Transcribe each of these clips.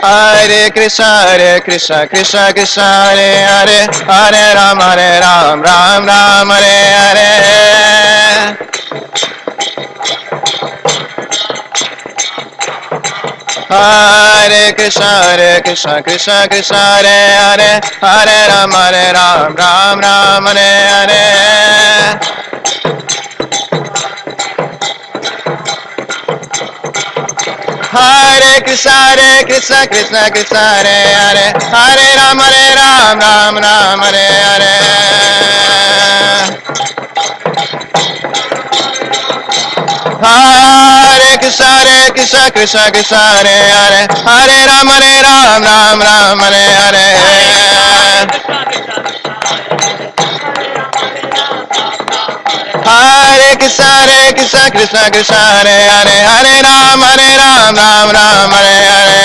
Hare Krishna, Krishna Krishna, Hare Hare, Hare Ram, Ram Hare Hare. Hare Krishna, Krishna Krishna, Hare Hare, Hare Ram, Ram Hare Hare. Hare Krishna, Krishna Krishna, Hare Hare, Hare Ram, Ram Hare Hare. Hare Krishna, Krishna Krishna, Hare Hare, Hare Ram, Ram Hare Hare. Hare Krishna, Krishna Krishna, Hare Hare, Hare Ram, Ram Hare Hare.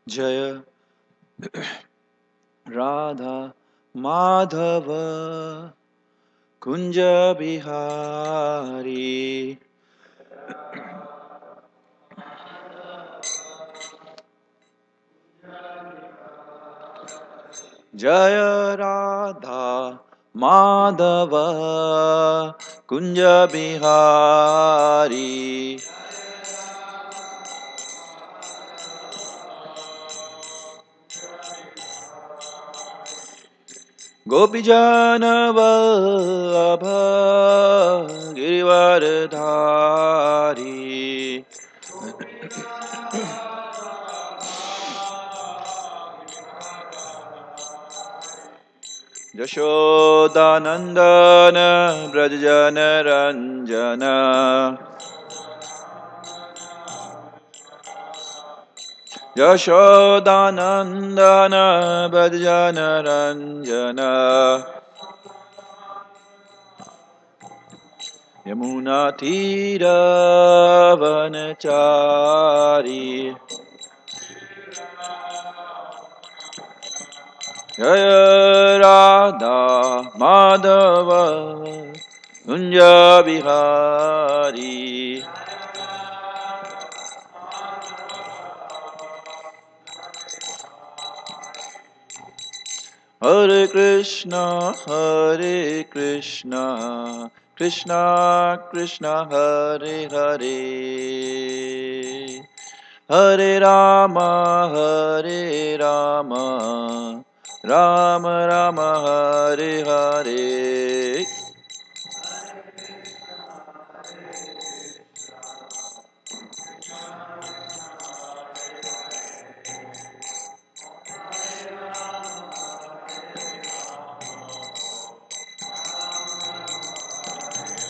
Jaya Radha Madhava Kunja Bihari Jaya Radha Madhava Kunja Bihari Gopijana Vallabha Girivardhari Yashodanandana Brajana Ranjana Yashodanandana Brajana Ranjana Yamuna Tira Vanachari Jaya Radha Madhava Kunja Bihari Hare Krishna, Krishna Krishna, Hare Hare, Hare Rama, Rama Rama, Hare Hare.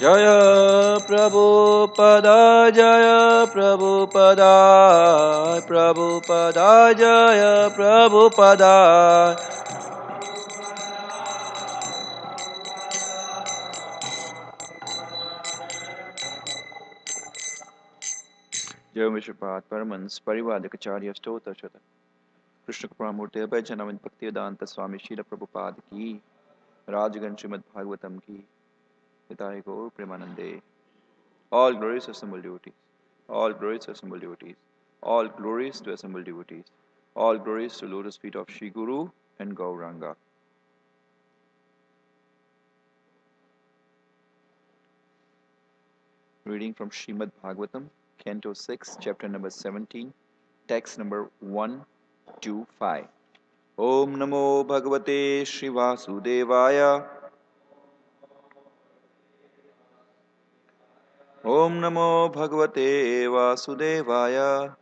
Jaya Prabhupada, Jaya Prabhupada, Prabhupada, Jaya Prabhupada. Jaya Vishwapad, Paramans, Parivadikacharya, Stota Shata, Krishna Pramurti, Abhajanavan Bhaktivedanta Swami Srila Prabhupada ki, Rajagan Srimad Bhagavatam ki, Nitai Gaur Premanande. All glories to assembled devotees, all glories to assembled devotees, all glories to assembled devotees, all glories to lotus feet of Shri Guru and Gauranga. Reading from Srimad Bhagavatam, Canto 6, Chapter number 17, text number 125. Om Namo Bhagavate Shri Vasudevaya. Om Namo Bhagavate Vasudevaya.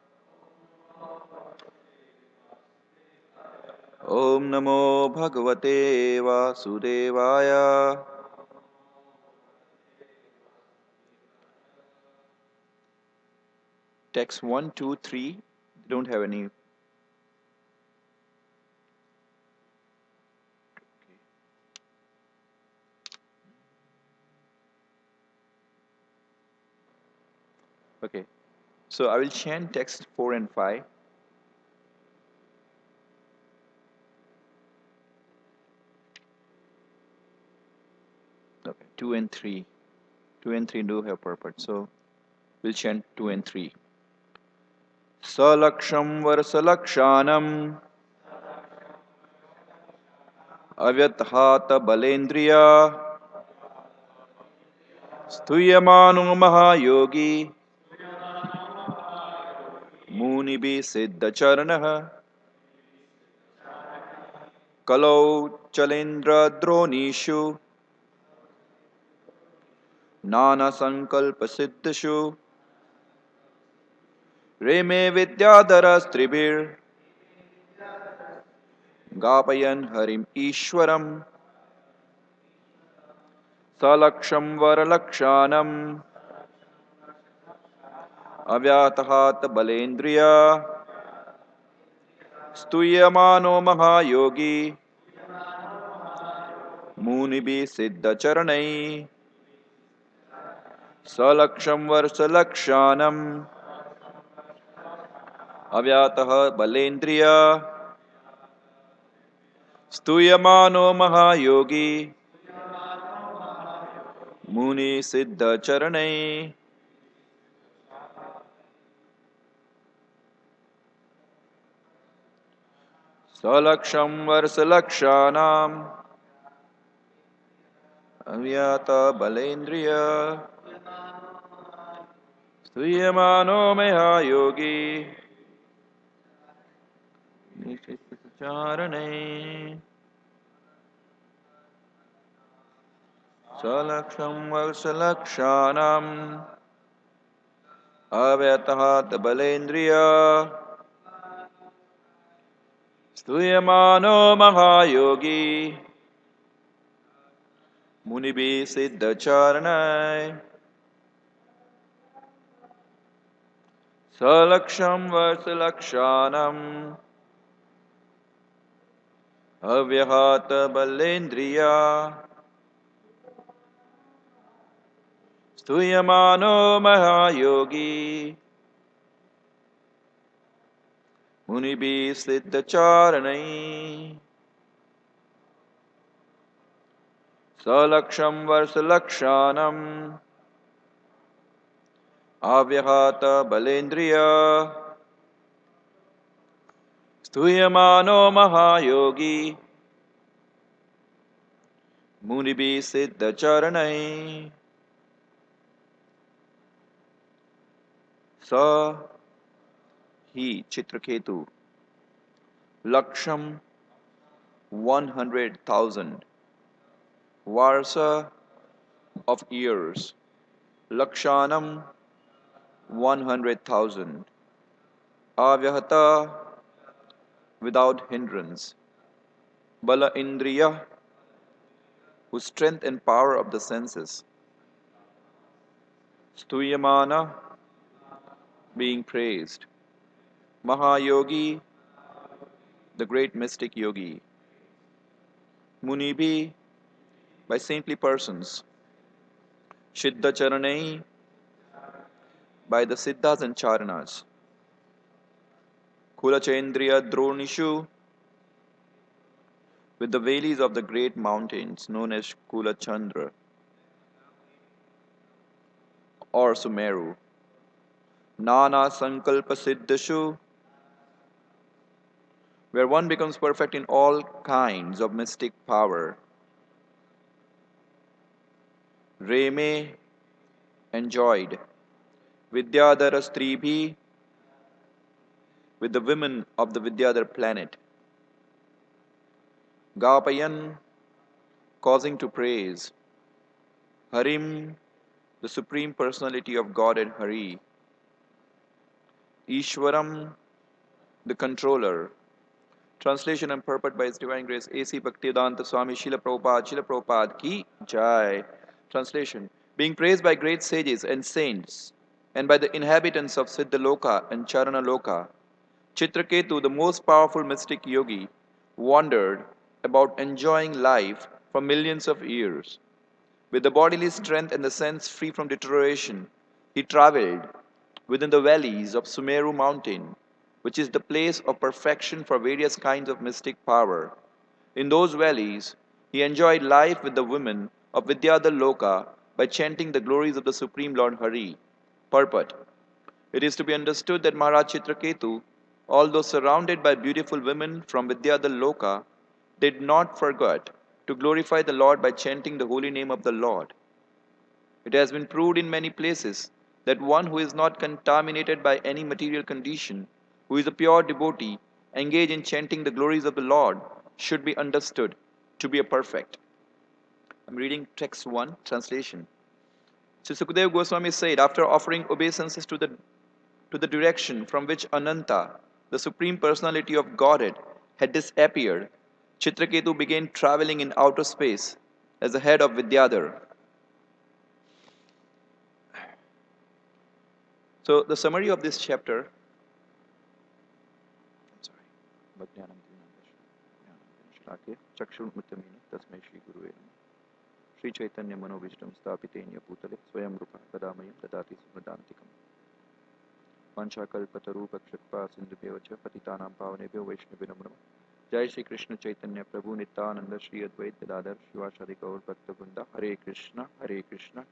Om Namo Bhagavate Vasudevaya. Text 1, 2, 3 don't have any. Okay, so I will chant text 4 and 5. Okay, 2 and 3. 2 and 3 do have purport, so we'll chant 2 and 3. Salaksham Varsalakshanam Avyathata Balendriya Stuyamanu Mahayogi Munibi Siddhacharanah Kalau Chalendra Dronishu Nana Sankalpa Siddhashu Reme Vidyadhara Stribir Gapayan Harim Ishwaram Salaksham Varalakshanam Avyatahat Balendriya Stuyamano Mahayogi Munibi Siddhacharanai Salaksham Varsalakshanam Avyataha Balendriya Stuyamano Mahayogi Muni Siddhacharanai. Salaksham Varsalakshanam Avyata Balendriya Stuyamano Mahayogi Muni Siddhacharanai. Salaksham Varsalakshanam Avyatahat Balendriya Stuyamano Mahayogi Munibi Siddhacharanai. Salaksham Varsalakshanam Avyahata Balendriya Stuyamano Mahayogi Munibi Siddhacharanai. Salaksham Varsalakshanam Avyahata Balendriya Stuyamano Mahayogi Munibi Siddha Charanai Sa He Chitraketu Laksham 100,000 Varsa of years Lakshanam 100,000 Avyahata without hindrance Bala Indriya whose strength and power of the senses Stuyamana being praised Mahayogi the great mystic yogi Munibi by saintly persons Siddha Charanai by the Siddhas and Charanas Kulachendriya Dronishu with the valleys of the great mountains known as Kulachandra or Sumeru, Nana Sankalpa Siddhashu, where one becomes perfect in all kinds of mystic power. Reme enjoyed, Vidyadhara Stribhi with the women of the Vidyadhar planet. Gapayan causing to praise, Harim the Supreme Personality of Godhead Hari, Ishwaram the Controller. Translation and purport by His Divine Grace A.C. Bhaktivedanta Swami Srila Prabhupada Ki Jai. Translation. Being praised by great sages and saints and by the inhabitants of Siddhaloka and Charanaloka, Chitraketu, the most powerful mystic yogi, wandered about enjoying life for millions of years. With the bodily strength and the sense free from deterioration, he traveled within the valleys of Sumeru mountain, which is the place of perfection for various kinds of mystic power. In those valleys, he enjoyed life with the women of Vidyadhar Loka by chanting the glories of the Supreme Lord Hari. Purport. It is to be understood that Maharaj Chitraketu, although surrounded by beautiful women from Vidyadhar Loka, did not forget to glorify the Lord by chanting the holy name of the Lord. It has been proved in many places that one who is not contaminated by any material condition, who is a pure devotee, engaged in chanting the glories of the Lord, should be understood to be a perfect. I'm reading text 1, translation. Sri Sukadeva Goswami said, after offering obeisances to the direction from which Ananta, the Supreme Personality of Godhead, had disappeared, Chitraketu began traveling in outer space as the head of Vidyadhar. So the summary of this chapter, Sri Chaitanya Manovishtam Stapitenya Bhutale Swayam Rupa Kadamayam Dadati Sumradantikam Vanchakalpatarupa Kshakpa Sindhubhyevacha Patitanam Pavanebhyo Vaishnavinamu Namah. Jai Shri Krishna Chaitanya Prabhu Nityananda Shri Advait Gadadhar Shivashadi Gaur Bhakta Vrinda Hare Krishna Krishna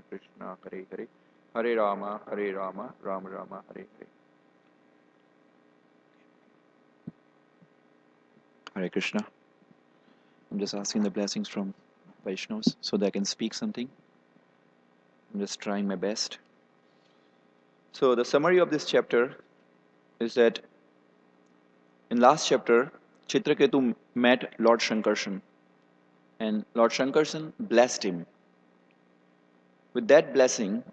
Krishna Hare Hare Hare Rama Rama Rama Hare Hare. Hare Krishna. I'm just asking the blessings from Vaishnavas so that I can speak something. I'm just trying my best. So the summary of this chapter is that in last chapter, Chitraketu met Lord Shankarshan, and Lord Shankarshan blessed him. With that blessing,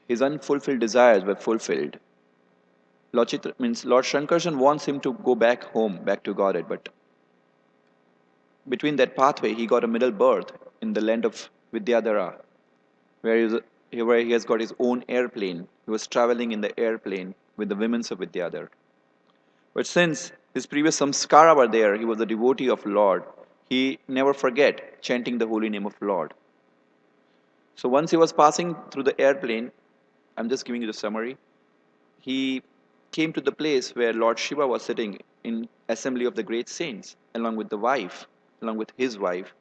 his unfulfilled desires were fulfilled. Lord Shankarshan wants him to go back home, back to Godhead, but between that pathway, he got a middle birth in the land of Vidyadhara, where he has got his own airplane. He was traveling in the airplane with the women of Vidyadhar. But since his previous samskara were there, he was a devotee of Lord, he never forget chanting the holy name of Lord. So once he was passing through the airplane, I'm just giving you the summary, he came to the place where Lord Shiva was sitting in assembly of the great saints, along with his wife,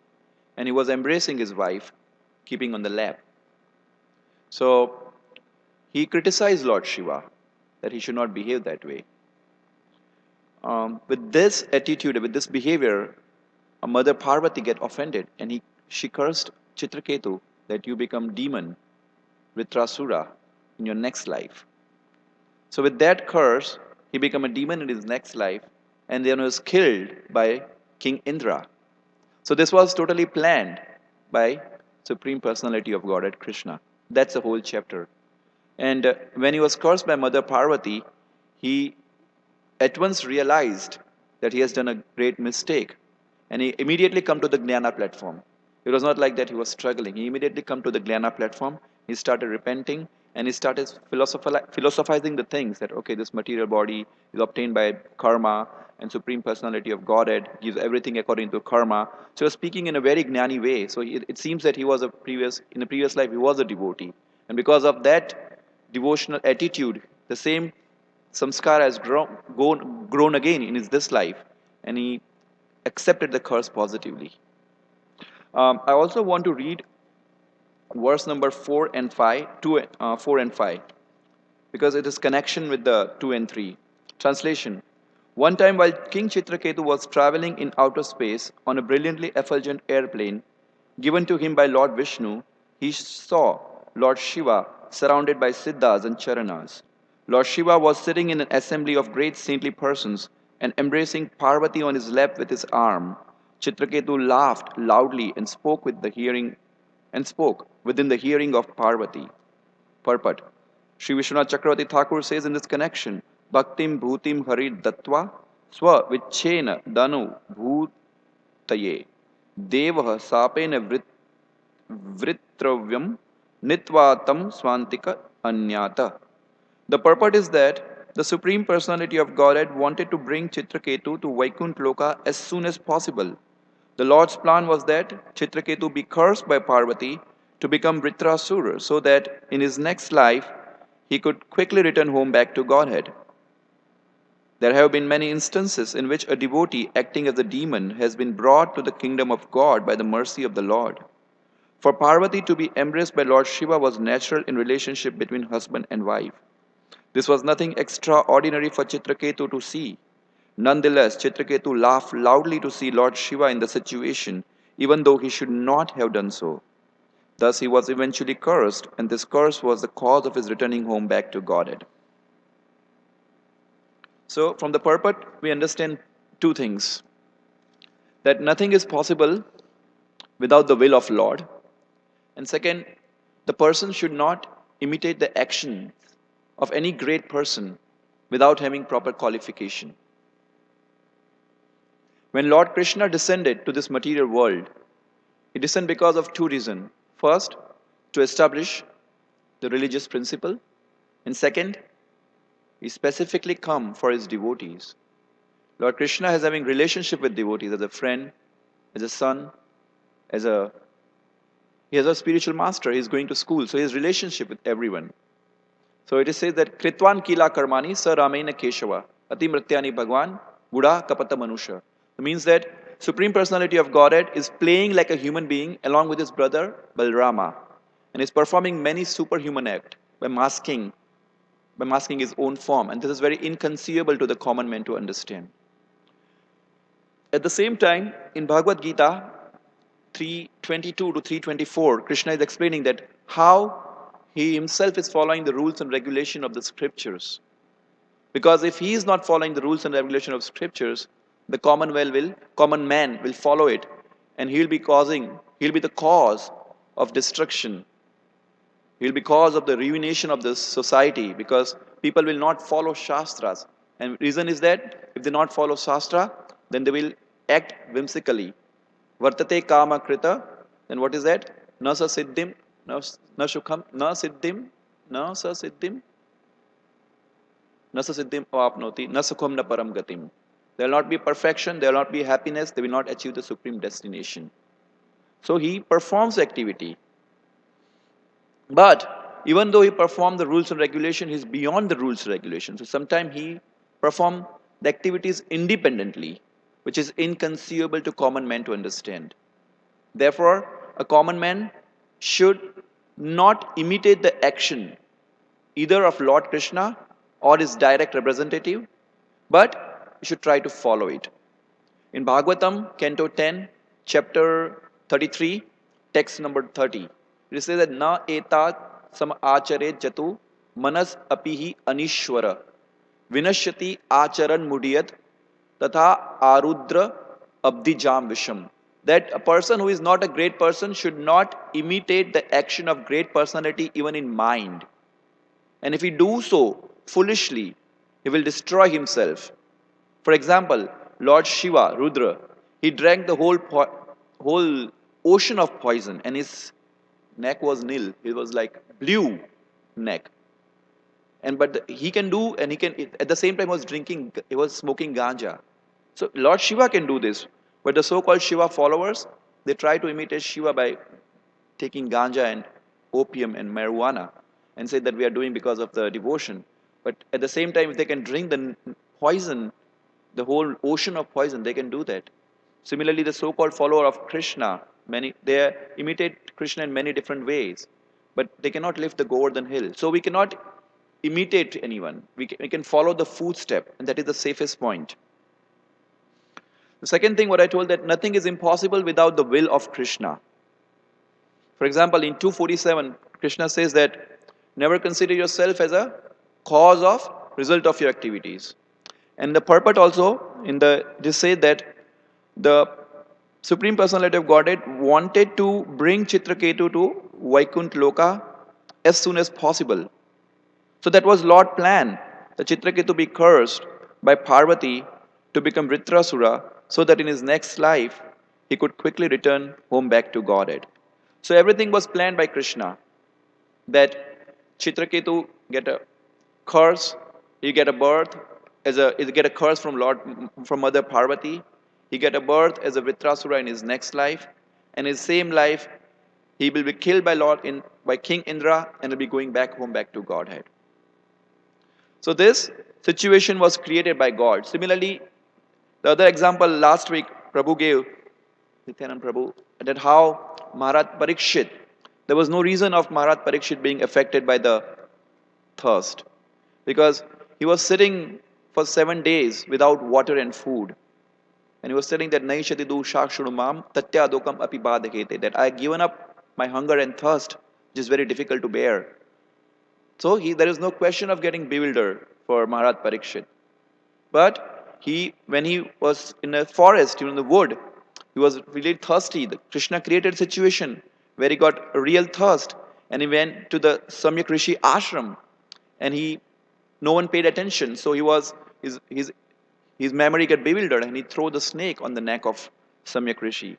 and he was embracing his wife, keeping on the lap. So he criticized Lord Shiva that he should not behave that way. With this attitude, with this behavior, Mother Parvati get offended, and she cursed Chitraketu that you become demon, Vritrasura, in your next life. So with that curse, he became a demon in his next life, and then was killed by King Indra. So this was totally planned by Supreme Personality of Godhead Krishna. That's the whole chapter. And when he was cursed by Mother Parvati, he at once realized that he has done a great mistake, and he immediately come to the Jnana platform. It was not like that he was struggling. He immediately come to the Jnana platform. He started repenting, and he started philosophizing the things that, okay, this material body is obtained by karma, and Supreme Personality of Godhead gives everything according to karma. So he was speaking in a very gnani way. So it seems that he was in a previous life, he was a devotee. And because of that devotional attitude, the same samskara has grown again in this life, and he accepted the curse positively. I also want to read verse number 4 and 5, 4 and 5, because it is connection with the 2 and 3. Translation. One time while King Chitraketu was traveling in outer space on a brilliantly effulgent airplane given to him by Lord Vishnu, he saw Lord Shiva surrounded by Siddhas and Charanas. Lord Shiva was sitting in an assembly of great saintly persons and embracing Parvati on his lap with his arm. Chitraketu laughed loudly and spoke within the hearing of Parvati. Purport. Sri Vishwanath Chakravarti Thakur says in this connection, Bhaktim Bhutim Hari Dattva Swa Vichena Danu Bhutaye Devah Sapena Vritravyam Nitvatam Swantika Anyata. The purport is that the Supreme Personality of Godhead wanted to bring Chitraketu to Vaikuntha Loka as soon as possible. The Lord's plan was that Chitraketu be cursed by Parvati to become Vritrasura so that in his next life he could quickly return home back to Godhead. There have been many instances in which a devotee acting as a demon has been brought to the kingdom of God by the mercy of the Lord. For Parvati to be embraced by Lord Shiva was natural in relationship between husband and wife. This was nothing extraordinary for Chitraketu to see. Nonetheless, Chitraketu laughed loudly to see Lord Shiva in the situation, even though he should not have done so. Thus, he was eventually cursed, and this curse was the cause of his returning home back to Godhead. So, from the purport, we understand two things. That nothing is possible without the will of Lord. And second, the person should not imitate the actions of any great person without having proper qualification. When Lord Krishna descended to this material world, he descended because of two reasons. First, to establish the religious principle, and second, he specifically come for his devotees. Lord Krishna is having relationship with devotees as a friend, as a son, he has a spiritual master, he is going to school, so he has relationship with everyone. So it is said that Kritvan Kila Karmani Sa Ramena Keshava Ati Mrityani Bhagwan Buddha Kapata Manusha. It means that Supreme Personality of Godhead is playing like a human being along with his brother Balrama, and is performing many superhuman acts by masking his own form, and this is very inconceivable to the common man to understand. At the same time, in Bhagavad Gita 3:22 to 3:24, Krishna is explaining that how he himself is following the rules and regulation of the scriptures. Because if he is not following the rules and regulation of scriptures, the common man will follow it, and he'll be the cause of destruction. He'll be cause of the ruination of this society, because people will not follow Shastras. And reason is that if they not follow Shastra, then they will act whimsically. Vartate kama krita, then what is that? Na sa siddhim, na sukham, na siddhim, na sa siddhim, na sa siddhim avapnoti, na sukham na param gatim. There will not be perfection, there will not be happiness, they will not achieve the supreme destination. So he performs activity. But even though he performed the rules and regulation, he is beyond the rules and regulations. So sometimes he performs the activities independently, which is inconceivable to common men to understand. Therefore, a common man should not imitate the action either of Lord Krishna or his direct representative, but he should try to follow it. In Bhagavatam, Canto 10, chapter 33, text number 30, it says that na etat sam achare jatu manas apihi anishwara vinashyati acharan mudiyat tatha arudra abdijam visham. That a person who is not a great person should not imitate the action of great personality even in mind. And if he do so foolishly, he will destroy himself. For example, Lord Shiva, Rudra, he drank the whole ocean of poison and his neck was nil. It was like blue neck. And but he can do, and he can at the same time was drinking, he was smoking ganja. So Lord Shiva can do this, but the so-called Shiva followers, they try to imitate Shiva by taking ganja and opium and marijuana and say that we are doing because of the devotion. But at the same time, if they can drink the poison, the whole ocean of poison, they can do that. Similarly, the so-called follower of Krishna, many they imitate Krishna in many different ways, but they cannot lift the Govardhan hill. So we cannot imitate anyone. We can follow the footstep, and that is the safest point. The second thing, what I told, that nothing is impossible without the will of Krishna. For example, in 247, Krishna says that never consider yourself as a cause of result of your activities. And the purport also in the this say that the Supreme Personality of Godhead wanted to bring Chitraketu to Vaikuntha Loka as soon as possible. So that was Lord's plan, the Chitraketu be cursed by Parvati to become Vritrasura, so that in his next life he could quickly return home back to Godhead. So everything was planned by Krishna, that Chitraketu get a curse, he get a birth he get a curse from Mother Parvati, he get a birth as a Vritrasura in his next life, and in his same life he will be killed by King Indra and will be going back home back to Godhead. So this situation was created by God. Similarly, the other example last week Prabhu gave, Nityanand Prabhu, that how Maharaj Parikshit, there was no reason of Maharaj Parikshit being affected by the thirst, because he was sitting for 7 days without water and food. And he was telling that Naishati du shakshunumam tatya adokam apibadakete, that I have given up my hunger and thirst, which is very difficult to bear. So there is no question of getting bewildered for Maharaj Parikshit. But when he was in a forest, in the wood, he was really thirsty. Krishna created a situation where he got a real thirst, and he went to the Samyak Rishi ashram, and no one paid attention. So his memory got bewildered, and he threw the snake on the neck of Samyak Rishi.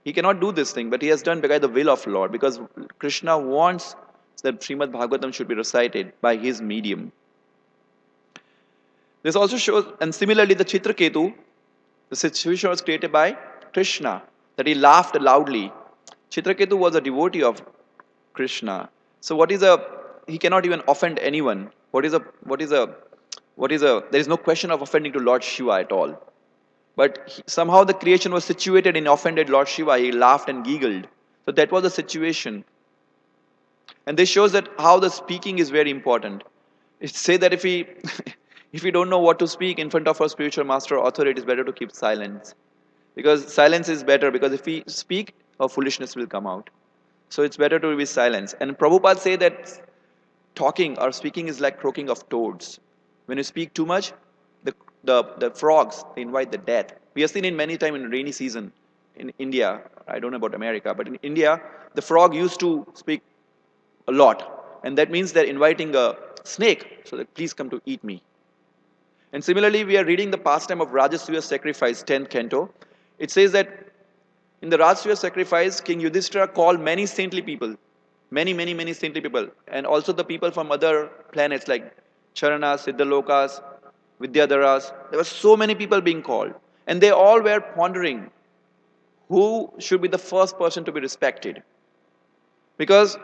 He cannot do this thing, but he has done by the will of Lord, because Krishna wants that Srimad Bhagavatam should be recited by his medium. This also shows, and similarly the Chitraketu, the situation was created by Krishna, that he laughed loudly. Chitraketu was a devotee of Krishna. So he cannot even offend anyone. There is no question of offending to Lord Shiva at all. But somehow the creation was situated in offended Lord Shiva. He laughed and giggled. So that was the situation. And this shows that how the speaking is very important. It says that if we if we don't know what to speak in front of our spiritual master or author, it is better to keep silence. Because silence is better, because if we speak, our foolishness will come out. So it's better to be silent. And Prabhupada say that talking or speaking is like croaking of toads. When you speak too much, the frogs, they invite the death. We have seen it many times in rainy season in India. I don't know about America, but in India, the frog used to speak a lot. And that means they're inviting a snake, so that please come to eat me. And similarly, we are reading the pastime of Rajasuya sacrifice, 10th canto. It says that in the Rajasuya sacrifice, King Yudhishthira called many saintly people, many saintly people, and also the people from other planets like Charanas, Siddhalokas, Vidyadharas. There were so many people being called, and they all were pondering who should be the first person to be respected, because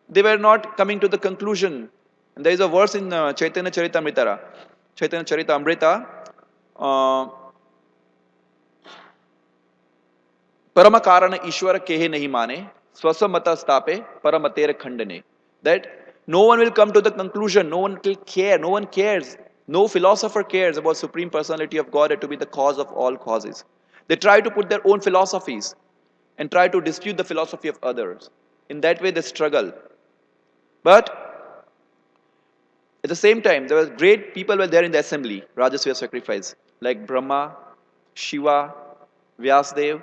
they were not coming to the conclusion. And there is a verse in Chaitanya Charitamrita, Parama Karana Ishwara Kehe Nahi Mane, Swaswamata Stape, Paramatere Khandane. That no one will come to the conclusion, no one will care, no philosopher cares about Supreme Personality of God to be the cause of all causes. They try to put their own philosophies and try to dispute the philosophy of others. In that way, they struggle. But at the same time, there were great people were there in the assembly, Rajasya sacrifice, like Brahma, Shiva, Vyasdev.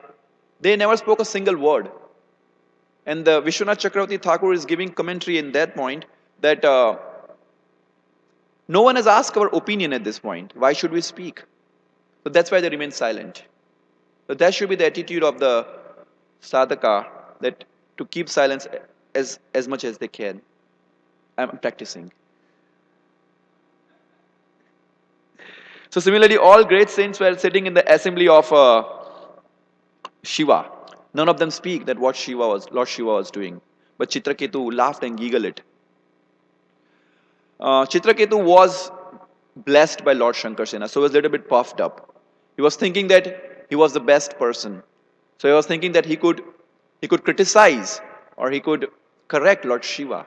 They never spoke a single word. And the Vishwanath Chakravarti Thakur is giving commentary in that point that no one has asked our opinion at this point. Why should we speak? So that's why they remain silent. So that should be the attitude of the sadhaka, that to keep silence as much as they can. I'm practicing. So similarly, all great saints were sitting in the assembly of Shiva. None of them speak that what Lord Shiva was doing. But Chitraketu laughed and giggled it. Chitraketu was blessed by Lord Shankarsena, so he was a little bit puffed up. He was thinking that he was the best person. So he was thinking that he could criticize or he could correct Lord Shiva.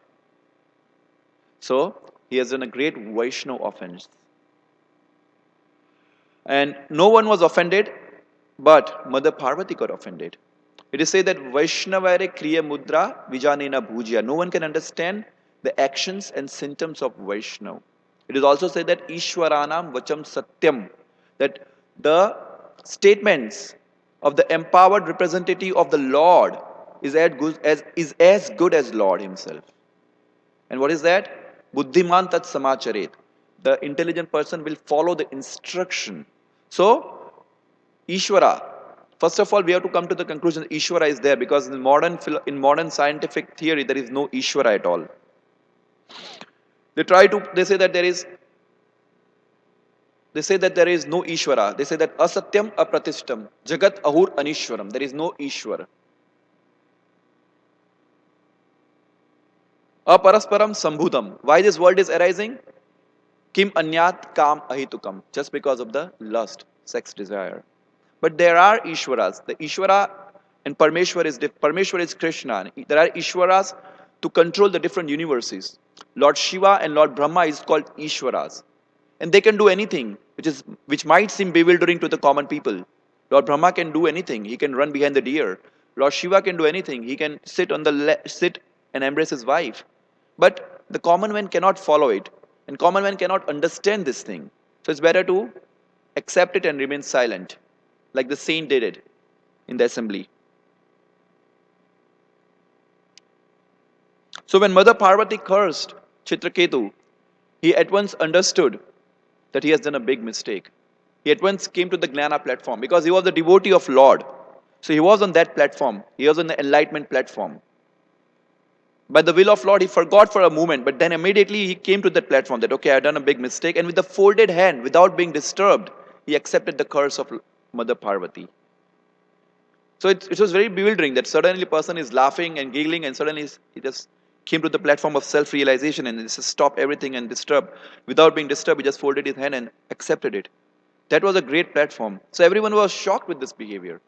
So he has done a great Vaishnava offense. And no one was offended, but Mother Parvati got offended. It is said that Vaishnavare Kriya Mudra Vijanena Bhujya. No one can understand the actions and symptoms of Vaishnava. It is also said that Ishwaranam Vacham Satyam, that the statements of the empowered representative of the Lord is as good as Lord himself. And what is that? Buddhiman tat samacharet. The intelligent person will follow the instruction. So, Ishvara, first of all, we have to come to the conclusion that Ishvara is there, because in modern scientific theory, there is no Ishvara at all. They say that there is no Ishvara. They say that asatyam apratishtam, jagat ahur anishwaram. There is no Ishvara. Aparasparam sambhudam. Why this world is arising? Kim anyat kam ahitukam. Just because of the lust, sex desire. But there are Ishwaras. The Ishvara and Parmeshwar is Krishna. There are Ishwaras to control the different universes. Lord Shiva and Lord Brahma is called Ishwaras. And they can do anything, which might seem bewildering to the common people. Lord Brahma can do anything. He can run behind the deer. Lord Shiva can do anything. He can sit and embrace his wife. But the common man cannot follow it. And common man cannot understand this thing. So it's better to accept it and remain silent, like the saint did it in the assembly. So when Mother Parvati cursed Chitraketu, he at once understood that he has done a big mistake. He at once came to the Gnana platform, because he was a devotee of Lord. So he was on that platform. He was on the enlightenment platform. By the will of Lord, he forgot for a moment, but then immediately he came to that platform that, okay, I've done a big mistake. And with the folded hand, without being disturbed, he accepted the curse of Mother Parvati. So it was very bewildering that suddenly a person is laughing and giggling, and suddenly he just came to the platform of self-realization and just stopped everything and disturbed. Without being disturbed, he just folded his hand and accepted it. That was a great platform. So everyone was shocked with this behavior.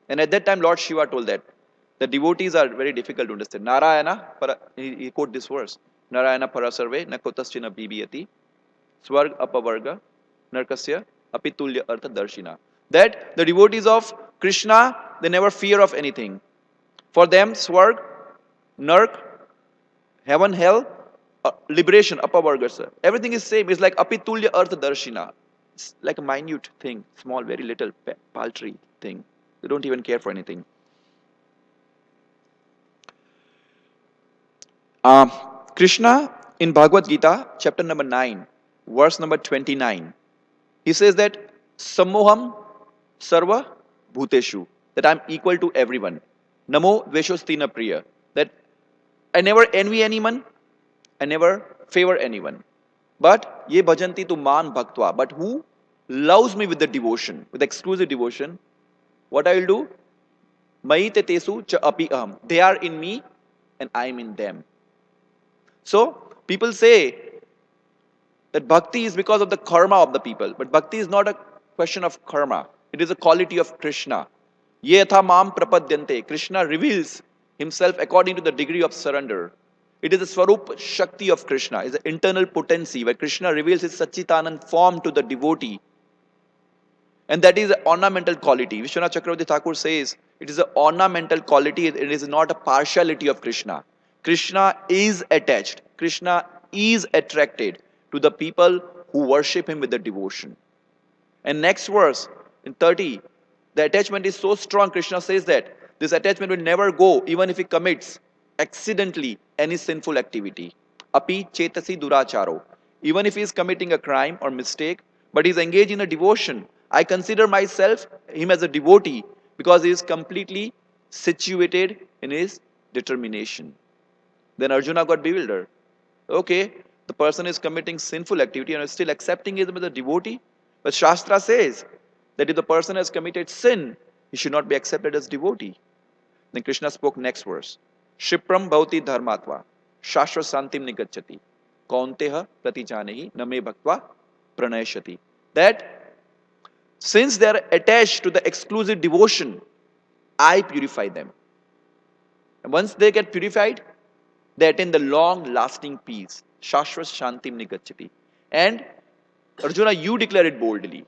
And at that time, Lord Shiva told that the devotees are very difficult to understand. Narayana, he quote this verse, Narayana parasarve nakotaschina bibiyati swarg apavarga narkasya apitulya artha darshina. That the devotees of Krishna, they never fear of anything. For them, swarg, nark, heaven, hell, liberation, apavarga, everything is same. It's like apitulya artha darshina. It's like a minute thing, small, very little, paltry thing. They don't even care for anything. Krishna in Bhagavad Gita, chapter number 9, verse number 29, he says that Sammoham Sarva Bhuteshu, that I'm equal to everyone. Namo Veshostina Priya, that I never envy anyone, I never favor anyone. But ye bhajanti tu man bhaktva, but who loves me with the devotion, with exclusive devotion, what I will do? Mai te tesu cha api aham. They are in me and I am in them. So, people say that bhakti is because of the karma of the people. But bhakti is not a question of karma. It is a quality of Krishna. Yetha mam prapadyante. Krishna reveals himself according to the degree of surrender. It is the Swarup Shakti of Krishna. It is the internal potency where Krishna reveals his Satchitanand form to the devotee. And that is an ornamental quality. Vishwanath Chakravarti Thakur says it is an ornamental quality, it is not a partiality of Krishna. Krishna is attached, Krishna is attracted to the people who worship him with the devotion. And next verse, in 30, the attachment is so strong, Krishna says that this attachment will never go even if he commits accidentally any sinful activity. Api chetasi duracharo. Even if he is committing a crime or mistake, but he is engaged in a devotion, I consider myself him as a devotee because he is completely situated in his determination. Then Arjuna got bewildered. Okay, the person is committing sinful activity and is still accepting him as a devotee. But Shastra says that if the person has committed sin, he should not be accepted as devotee. Then Krishna spoke next verse. Shipram bhavati dharmatva shashva santim nigacchati kaunteha pratijanehi name bhaktva pranayashati. That since they are attached to the exclusive devotion, I purify them. And once they get purified, they attain the long lasting peace. Shashvat shantim nigacchati. And Arjuna, you declare it boldly.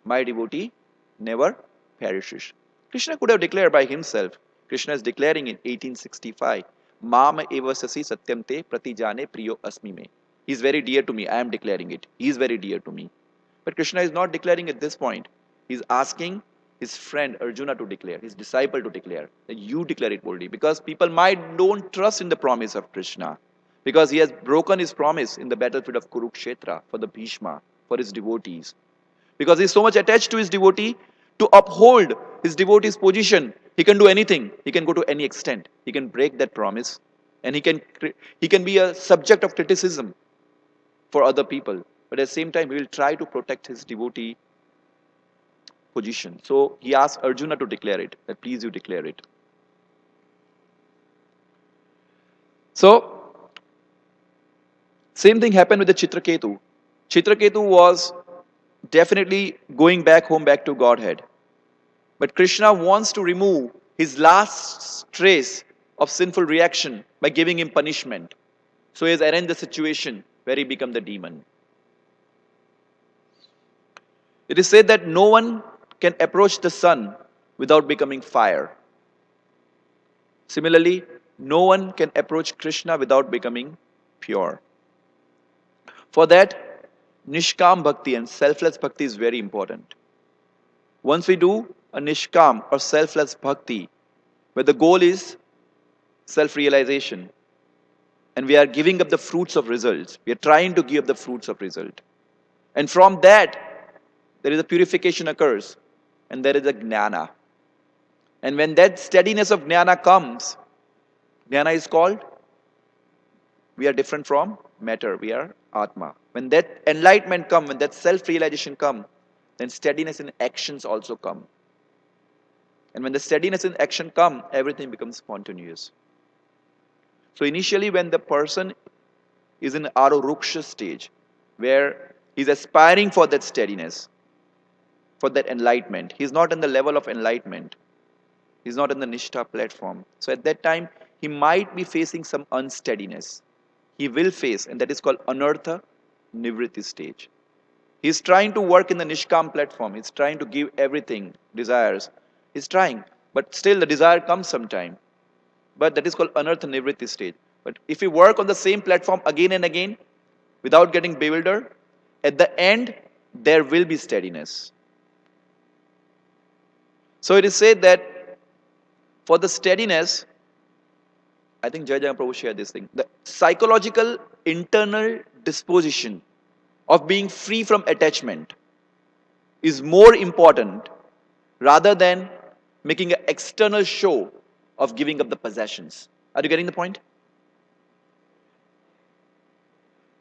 My devotee never perishes. Krishna could have declared by himself. Krishna is declaring in 1865. Mama eva sasi satyam te pratijane priyo asmi me. He is very dear to me. I am declaring it. He is very dear to me. But Krishna is not declaring at this point. He is asking his friend Arjuna to declare, his disciple to declare. That you declare it boldly. Because people might don't trust in the promise of Krishna. Because he has broken his promise in the battlefield of Kurukshetra for the Bhishma, for his devotees. Because he is so much attached to his devotee, to uphold his devotee's position, he can do anything. He can go to any extent. He can break that promise. And he can be a subject of criticism for other people. But at the same time, he will try to protect his devotee position. So he asked Arjuna to declare it, that please you declare it. So, same thing happened with the Chitraketu. Chitraketu was definitely going back home, back to Godhead. But Krishna wants to remove his last trace of sinful reaction by giving him punishment. So he has arranged the situation where he becomes the demon. It is said that no one can approach the sun without becoming fire. Similarly, no one can approach Krishna without becoming pure. For that, Nishkam Bhakti and selfless Bhakti is very important. Once we do a Nishkam or selfless Bhakti, where the goal is self-realization, and we are giving up the fruits of results, we are trying to give up the fruits of result. And from that, there is a purification occurs, and there is a Jnana. And when that steadiness of Jnana comes, Jnana is called, we are different from matter, we are Atma. When that enlightenment comes, when that self-realization comes, then steadiness in actions also come. And when the steadiness in action comes, everything becomes spontaneous. So initially when the person is in Aruruksha stage, where he's aspiring for that steadiness, for that enlightenment, he's not in the level of enlightenment. He's not in the Nishtha platform. So at that time, he might be facing some unsteadiness. He will face, and that is called Anartha Nivritti stage. He's trying to work in the Nishkam platform. He's trying to give everything, desires. He's trying, but still the desire comes sometime. But that is called Anartha Nivritti stage. But if we work on the same platform again and again, without getting bewildered, at the end, there will be steadiness. So it is said that for the steadiness, I think Jai Jagan Prabhu shared this thing, the psychological internal disposition of being free from attachment is more important rather than making an external show of giving up the possessions. Are you getting the point?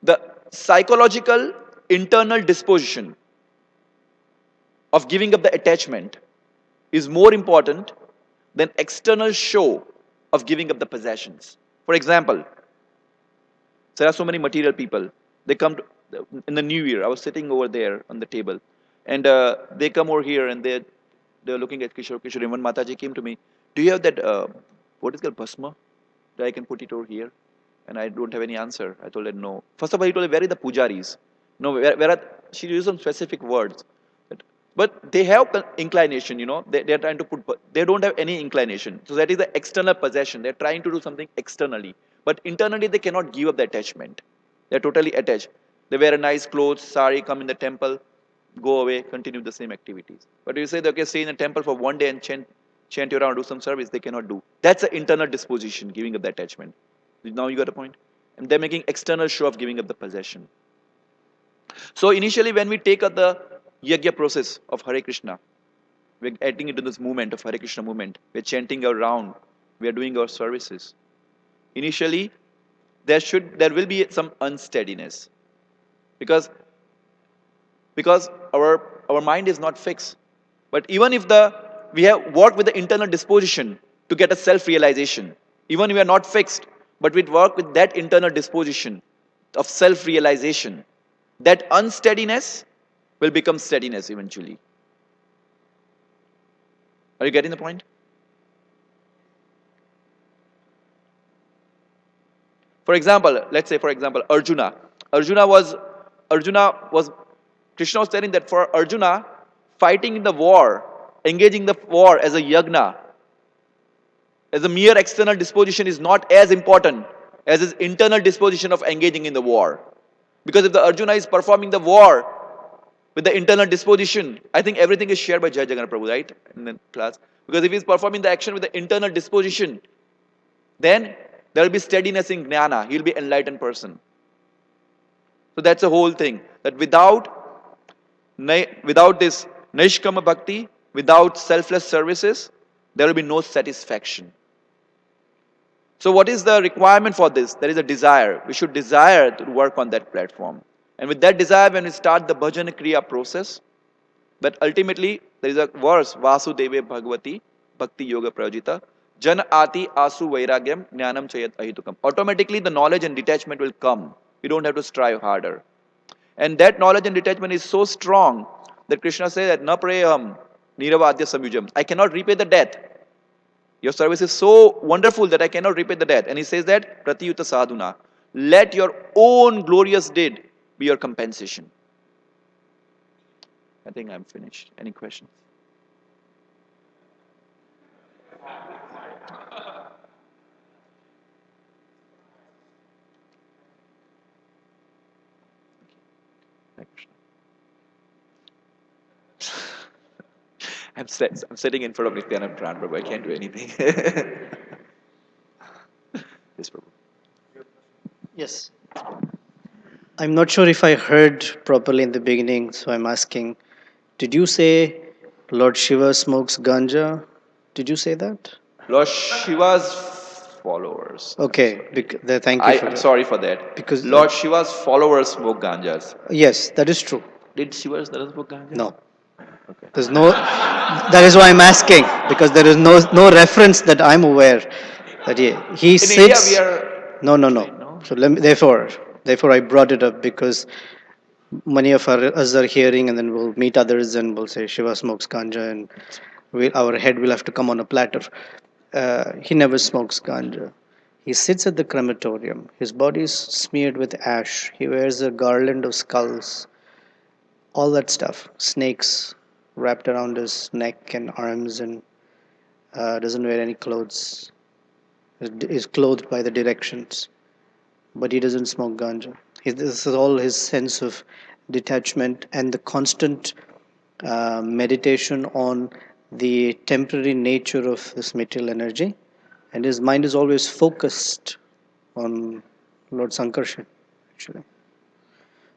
The psychological internal disposition of giving up the attachment is more important than external show of giving up the possessions. For example, there are so many material people. They come in the new year. I was sitting over there on the table, and they come over here and they're looking at Kishore. Kishore, when Mataji came to me, do you have that what is called bhasma that I can put it over here? And I don't have any answer. I told her no. First of all, he told her, where are the pujaris? No, where are, she used some specific words. That But they have the inclination, they're trying to put, they don't have any inclination. So that is the external possession. They're trying to do something externally. But internally, they cannot give up the attachment. They're totally attached. They wear a nice clothes, sari, come in the temple, go away, continue the same activities. But if you say, okay, stay in the temple for one day and chant around, do some service, they cannot do. That's the internal disposition, giving up the attachment. Now you got a point? And they're making external show of giving up the possession. So initially, when we take up the yajna process of Hare Krishna, we're getting into this movement of Hare Krishna movement. We're chanting around. We are doing our services. Initially, there will be some unsteadiness because our mind is not fixed. But even if we have worked with the internal disposition to get a self-realization, even if we are not fixed, but we work with that internal disposition of self-realization, that unsteadiness will become steadiness eventually. Are you getting the point? For example, let's say, Arjuna. Arjuna was, Krishna was telling that for Arjuna, fighting in the war, engaging the war as a yagna, as a mere external disposition is not as important as his internal disposition of engaging in the war. Because if the Arjuna is performing the war with the internal disposition, I think everything is shared by Jai Jagannath Prabhu, right? In the class. Because if he is performing the action with the internal disposition, then there will be steadiness in jnana. He will be an enlightened person. So that's the whole thing. That without this nishkama bhakti, without selfless services, there will be no satisfaction. So what is the requirement for this? There is a desire. We should desire to work on that platform. And with that desire, when we start the bhajan kriya process, but ultimately there is a verse, Vasudeve Bhagavati Bhakti Yoga Prajita, Jan Ati Asu Vairagyam Jnanam Chayat Ahitukam. Automatically the knowledge and detachment will come. We don't have to strive harder. And that knowledge and detachment is so strong that Krishna says that Na prayam niravadya samyujam. I cannot repay the debt. Your service is so wonderful that I cannot repay the debt. And he says that Pratiyuta sadhuna. Let your own glorious deed be your compensation. I think I'm finished. Any questions? I'm sitting in front of Nityanand Pran Prabhu. I can't do anything. Yes, Prabhu. Yes. I'm not sure if I heard properly in the beginning, so I'm asking. Did you say Lord Shiva smokes ganja? Did you say that? Lord Shiva's followers. Okay, thank you for I'm that. sorry for that. Because Lord Shiva's followers smoke ganjas. yes, that is true. Did Shiva's doesn't smoke ganja? No, Okay. there's no. That is why I'm asking, because there is no reference that I'm aware that he In sits. India, we are. No, no, no. Right, no? So therefore, I brought it up because many of us are hearing, and then we'll meet others, and we'll say Shiva smokes ganja, and our head will have to come on a platter. He never smokes ganja. He sits at the crematorium. His body is smeared with ash. He wears a garland of skulls. All that stuff. Snakes wrapped around his neck and arms, and doesn't wear any clothes. Is clothed by the directions, but he doesn't smoke ganja. This is all his sense of detachment and the constant meditation on the temporary nature of this material energy, and his mind is always focused on Lord Sankarshan, actually.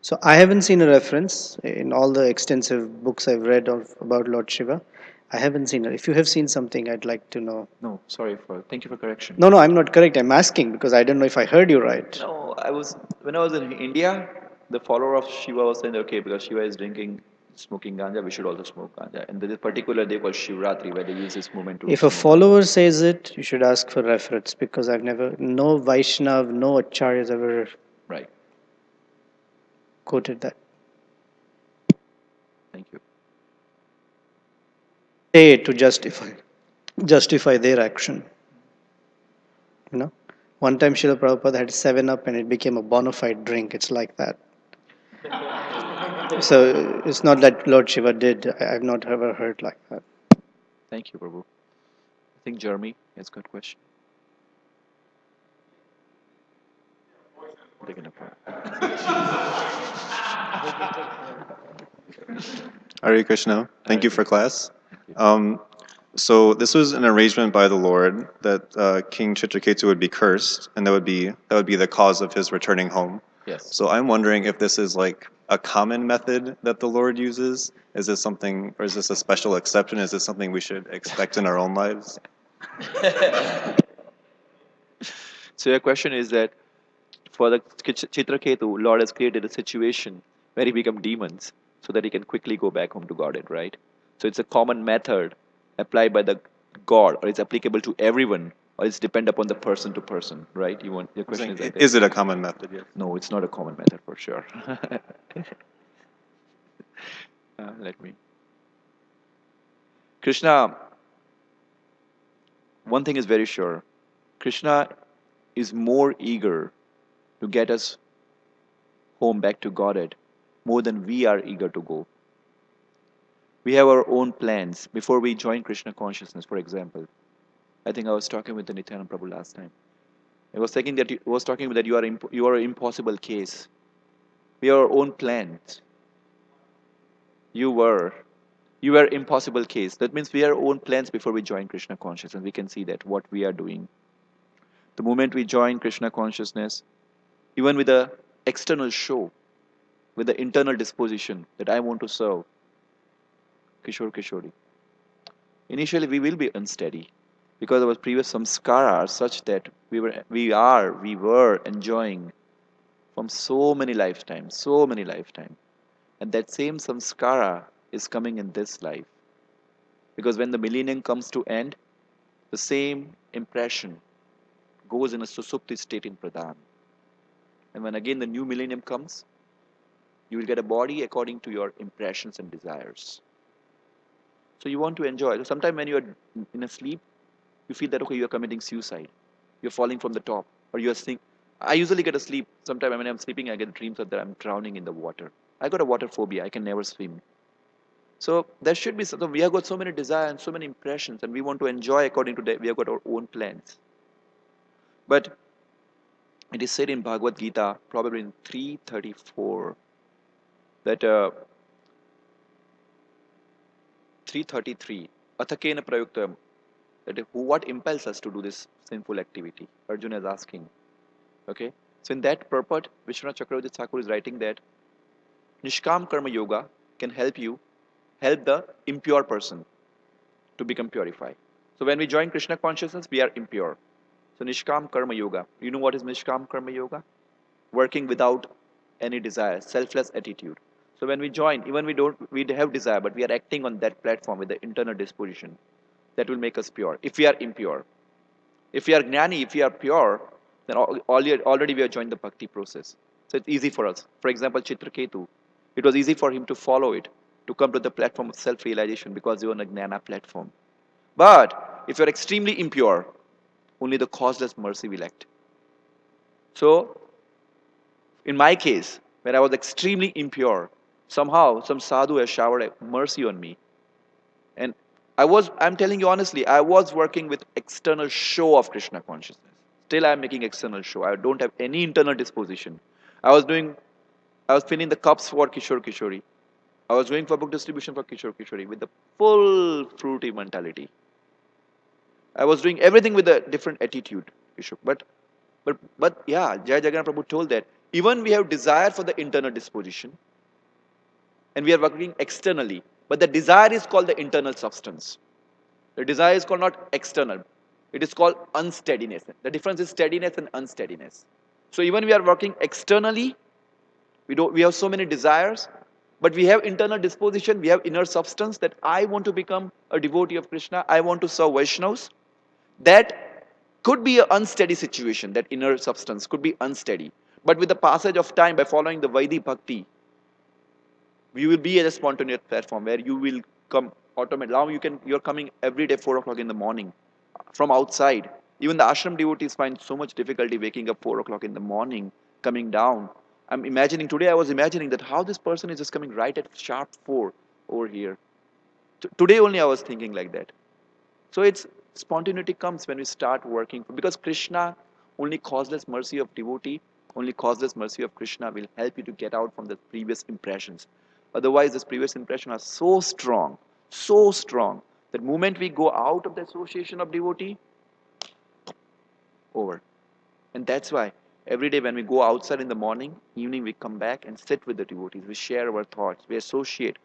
So I haven't seen a reference in all the extensive books I've read about Lord Shiva. I haven't seen it. If you have seen something, I'd like to know. No, thank you for correction. No, I'm not correct. I'm asking because I don't know if I heard you right. No, when I was in India, the follower of Shiva was saying, okay, because Shiva is smoking ganja, we should also smoke ganja. And there is a particular day called Shivratri where they use this movement to If a smoke follower says it, you should ask for reference because no Vaishnav, no Acharya has ever ganja. Right. quoted that. Thank you. Say to justify their action. You know, one time Srila Prabhupada had 7 Up and it became a bona fide drink. It's like that. So it's not that Lord Shiva did. I've not ever heard like that. Thank you, Prabhu. I think Jeremy has got a question. Taking a point. Hare Krishna. Thank you Hare for Krishna. class. Thank you. So this was an arrangement by the Lord that King Chitraketu would be cursed, and that would be the cause of his returning home. Yes. So I'm wondering if this is like a common method that the Lord uses. Is this something, or is this a special exception? Is this something we should expect in our own lives? So your question is that for the Chitraketu, Lord has created a situation where he become demons so that he can quickly go back home to Godhead, right? So it's a common method applied by the God, or it's applicable to everyone, or it's depend upon the person to person, right? Your question is like that? Is it a common method? Yes. No, it's not a common method for sure. Let me. Krishna, one thing is very sure. Krishna is more eager to get us home back to Godhead more than we are eager to go. We have our own plans before we join Krishna consciousness, for example. I think I was talking with the Nityananda Prabhu last time. I was thinking that you are an impossible case. We have our own plans. You were impossible case. That means we have our own plans before we join Krishna consciousness. We can see that what we are doing. The moment we join Krishna consciousness, even with the external show, with the internal disposition that I want to serve Kishore Kishori, initially we will be unsteady because our previous samskara are such that we were enjoying from so many lifetimes, and that same samskara is coming in this life. Because when the millennium comes to end, the same impression goes in a susupti state in pradhan. And when again the new millennium comes, you will get a body according to your impressions and desires. So you want to enjoy. So sometimes when you are in a sleep, you feel that okay, you are committing suicide. You're falling from the top, or you are sink. I usually get a sleep. Sometimes when I'm sleeping, I get dreams of that I'm drowning in the water. I got a water phobia. I can never swim. So there should be something. We have got so many desires and so many impressions, and we want to enjoy according to that. We have got our own plans. But it is said in Bhagavad Gita, probably in 334, that 333, Athakena Prayuktam, that what impels us to do this sinful activity? Arjuna is asking. Okay? So in that purport, Vishwanath Chakravarti Thakur is writing that Nishkam Karma Yoga can help the impure person to become purified. So when we join Krishna consciousness, we are impure. So Nishkam Karma Yoga. You know what is Nishkam Karma Yoga? Working without any desire, selfless attitude. So when we join, even we have desire, but we are acting on that platform with the internal disposition. That will make us pure. If we are impure, if we are gnani, if we are pure, then already we have joined the bhakti process. So it's easy for us. For example, Chitraketu, it was easy for him to follow it, to come to the platform of self-realization because you are on a gnana platform. But if you're extremely impure, only the causeless mercy will act. So in my case, when I was extremely impure, somehow some sadhu has showered mercy on me. And I'm telling you honestly, I was working with external show of Krishna consciousness. Still I'm making external show. I don't have any internal disposition. I was filling the cups for Kishore Kishori. I was going for book distribution for Kishore Kishori with the full fruity mentality. I was doing everything with a different attitude, Kishore. But yeah, Jai Jagannath Prabhu told that even we have desire for the internal disposition, and we are working externally, but the desire is called the internal substance. The desire is called not external. It is called unsteadiness. The difference is steadiness and unsteadiness. So even we are working externally, we have so many desires, but we have internal disposition, we have inner substance that I want to become a devotee of Krishna, I want to serve Vaishnavas. That could be an unsteady situation, that inner substance could be unsteady. But with the passage of time, by following the Vaidhi Bhakti, you will be at a spontaneous platform where you will come automatically. Now you're coming every day 4 o'clock in the morning from outside. Even the ashram devotees find so much difficulty waking up 4 o'clock in the morning, coming down. I'm imagining, today I was imagining that how this person is just coming right at sharp 4 over here. Today only I was thinking like that. So it's spontaneity comes when we start working, because Krishna, only causeless mercy of devotee, only causeless mercy of Krishna will help you to get out from the previous impressions. Otherwise, this previous impression are so strong, that moment we go out of the association of devotee, over. And that's why every day when we go outside in the morning, evening we come back and sit with the devotees. We share our thoughts, we associate.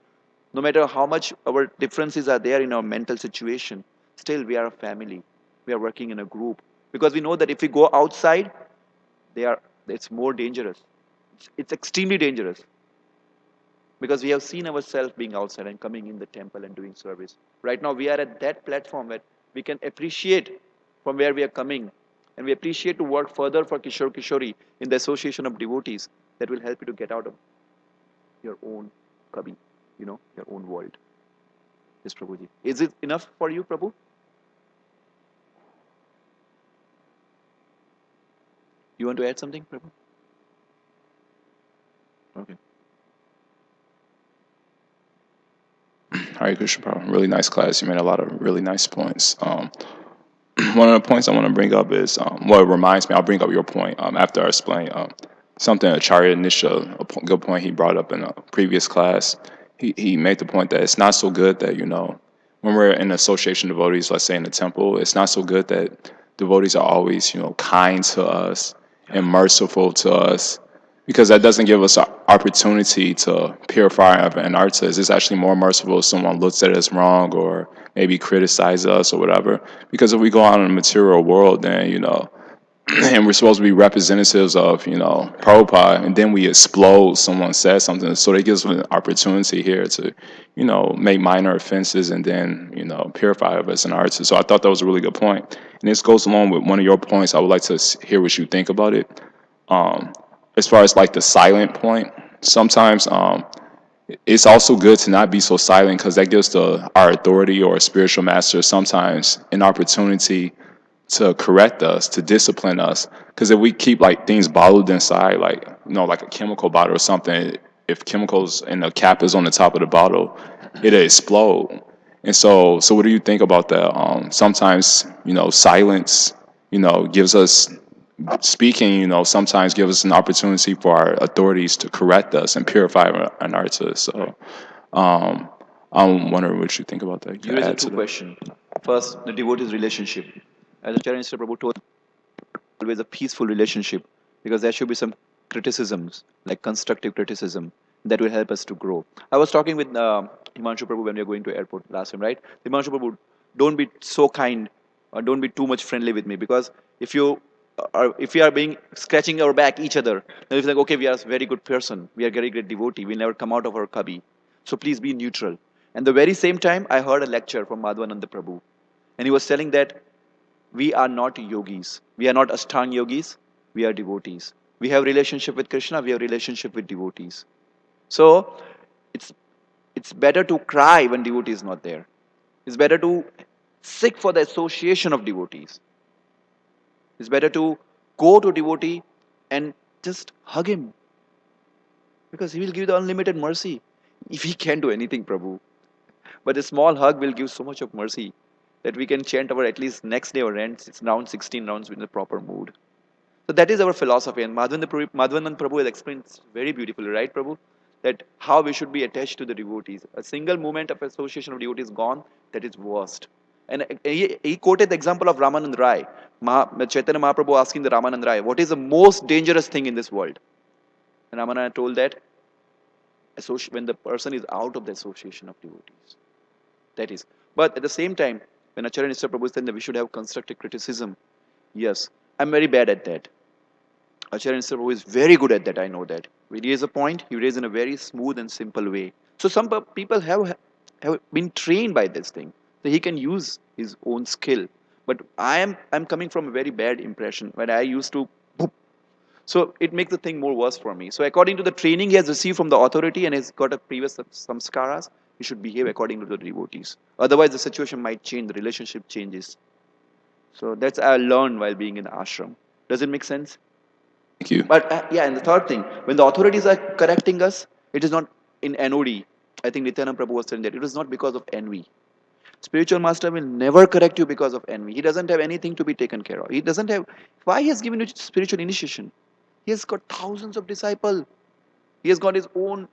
No matter how much our differences are there in our mental situation, still we are a family. We are working in a group. Because we know that if we go outside, it's more dangerous. It's extremely dangerous. Because we have seen ourselves being outside and coming in the temple and doing service. Right now we are at that platform where we can appreciate from where we are coming, and we appreciate to work further for Kishore Kishori in the association of devotees that will help you to get out of your own kabhi, your own world. Yes, Prabhuji. Is it enough for you, Prabhu? You want to add something, Prabhu? Okay. Hare Krishna, Prabhu. Really nice class. You made a lot of really nice points. One of the points I want to bring up is, well, it reminds me, I'll bring up your point after I explain something Acharya Nisha, good point he brought up in a previous class. He made the point that it's not so good that, when we're in association devotees, let's say in the temple, it's not so good that devotees are always, kind to us and merciful to us, because that doesn't give us an opportunity to purify our anarthas. It's actually more merciful if someone looks at us wrong or maybe criticize us or whatever. Because if we go out in the material world, then, and we're supposed to be representatives of, Prabhupada, and then we explode, someone says something. So it gives us an opportunity here to, make minor offenses and then, purify of us and artists. So I thought that was a really good point. And this goes along with one of your points. I would like to hear what you think about it. As far as like the silent point, sometimes it's also good to not be so silent, because that gives our authority or spiritual master sometimes an opportunity to correct us, to discipline us. Because if we keep like things bottled inside, like like a chemical bottle or something, if chemicals and the cap is on the top of the bottle, it'll explode. And so what do you think about that? Sometimes silence, gives us speaking, sometimes gives us an opportunity for our authorities to correct us and purify an artist. So I'm wondering what you think about that. You raised two questions. First, the devotee's relationship. As Acharya Mr. Prabhu told, always a peaceful relationship, because there should be some criticisms, like constructive criticism, that will help us to grow. I was talking with Himanshu Prabhu when we were going to airport last time, right? Himanshu Prabhu, don't be so kind or don't be too much friendly with me, because if we are being scratching our back each other, then it's like, okay, we are a very good person, we are a very great devotee, we'll never come out of our kabhi. So please be neutral. And the very same time, I heard a lecture from Madhvananda Prabhu, and he was telling that we are not yogis. We are not Ashtanga yogis. We are devotees. We have relationship with Krishna. We have relationship with devotees. So it's better to cry when devotee is not there. It's better to seek for the association of devotees. It's better to go to devotee and just hug him, because he will give the unlimited mercy. If he can't do anything, Prabhu, but a small hug will give so much of mercy that we can chant our at least next day or it's round 16 rounds in the proper mood. So that is our philosophy, and Madhvanand Prabhu has explained very beautifully, right, Prabhu? That how we should be attached to the devotees. A single moment of association of devotees gone, that is worst. And he quoted the example of Ramanand Rai. Chaitanya Mahaprabhu asking the Ramanand Rai, what is the most dangerous thing in this world? And Ramanand told that when the person is out of the association of devotees. That is. But at the same time, when Acharya Nisra Prabhu said that we should have constructive criticism, yes, I'm very bad at that. Acharya Nisra Prabhu is very good at that, I know that. When he raise a point, he raise in a very smooth and simple way. So some people have been trained by this thing. So he can use his own skill. But I'm coming from a very bad impression when I used to boop. So it makes the thing more worse for me. So according to the training he has received from the authority and has got a previous samskaras, he should behave according to the devotees. Otherwise the situation might change, the relationship changes. So that's I learned while being in ashram. Does it make sense? Thank you. But and the third thing, when the authorities are correcting us, it is not in NOD. I think Nityanand Prabhu was saying that it is not because of envy. Spiritual master will never correct you because of envy. He doesn't have anything to be taken care of. He doesn't have. Why he has given you spiritual initiation? He has got thousands of disciples. He has got his own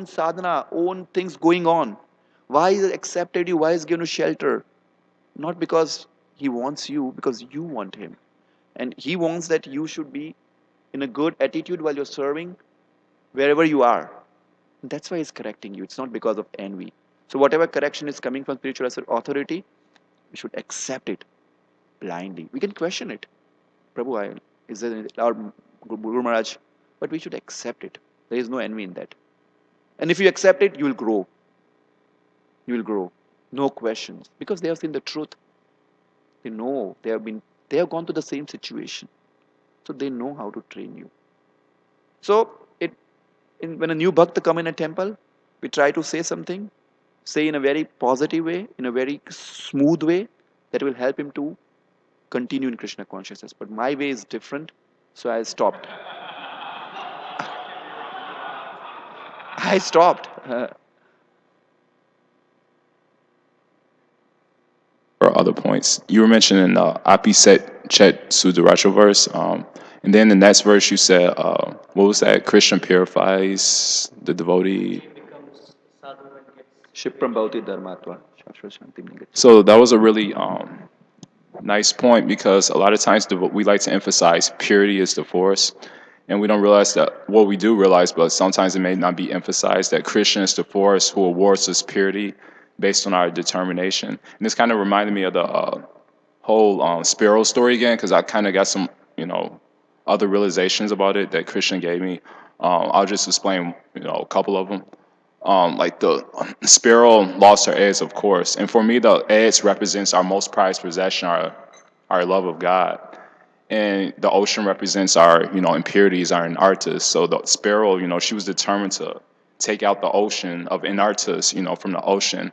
sadhana, own things going on. Why he has accepted you? Why he has given you shelter? Not because he wants you, because you want him. And he wants that you should be in a good attitude while you're serving wherever you are. That's why he's correcting you. It's not because of envy. So whatever correction is coming from spiritual authority, we should accept it blindly. We can question it. Prabhu, is there our Guru Maharaj? But we should accept it. There is no envy in that. And if you accept it, you will grow. You will grow. No questions. Because they have seen the truth. They know. They have gone to the same situation. So they know how to train you. So when a new bhakta come in a temple, we try to say something, say in a very positive way, in a very smooth way, that will help him to continue in Krishna consciousness. But my way is different, so I stopped. I stopped. For other points, you were mentioning Api Set Chet Sudaracha verse, and then the next verse you said, what was that? Krishna purifies the devotee. Shipram Bhauti Dharmatva. Shashvat Shanti Nigati. So that was a really nice point, because a lot of times we like to emphasize purity is the force, and we don't realize that, well, we do realize, but sometimes it may not be emphasized, that Krishna is the force who awards us purity based on our determination. And this kind of reminded me of the whole sparrow story again, because I kind of got some, other realizations about it that Krishna gave me. I'll just explain, a couple of them. Like the sparrow lost her eggs, of course, and for me, the eggs represents our most prized possession, our love of God, and the ocean represents our, impurities, our inartas. So the sparrow, she was determined to take out the ocean of inartas, from the ocean,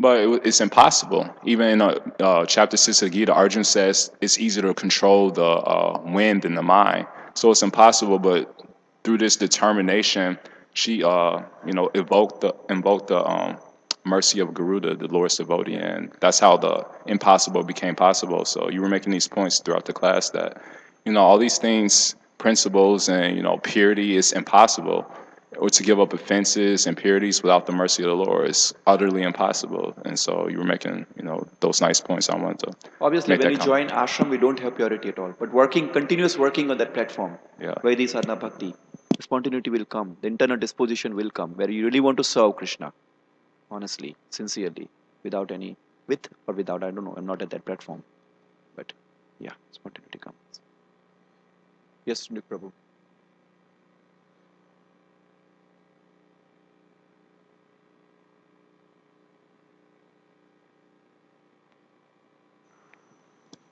but it's impossible. Even in chapter 6 of the Gita, Arjuna says it's easier to control the wind than the mind. So it's impossible, but through this determination, she, invoked the mercy of Garuda, the Lord's devotee, and that's how the impossible became possible. So you were making these points throughout the class that, all these things, principles, and purity is impossible, or to give up offenses and impurities without the mercy of the Lord is utterly impossible. And so you were making, those nice points. I wanted to Obviously, make when that we comment. join ashram, we don't have purity at all. But continuous working on that platform, Yeah. Vaidhi Sadhana Bhakti, spontaneity will come. The internal disposition will come, where you really want to serve Krishna, honestly, sincerely, with or without, I don't know, I'm not at that platform. But yeah, spontaneity comes. Yes, Nick Prabhu.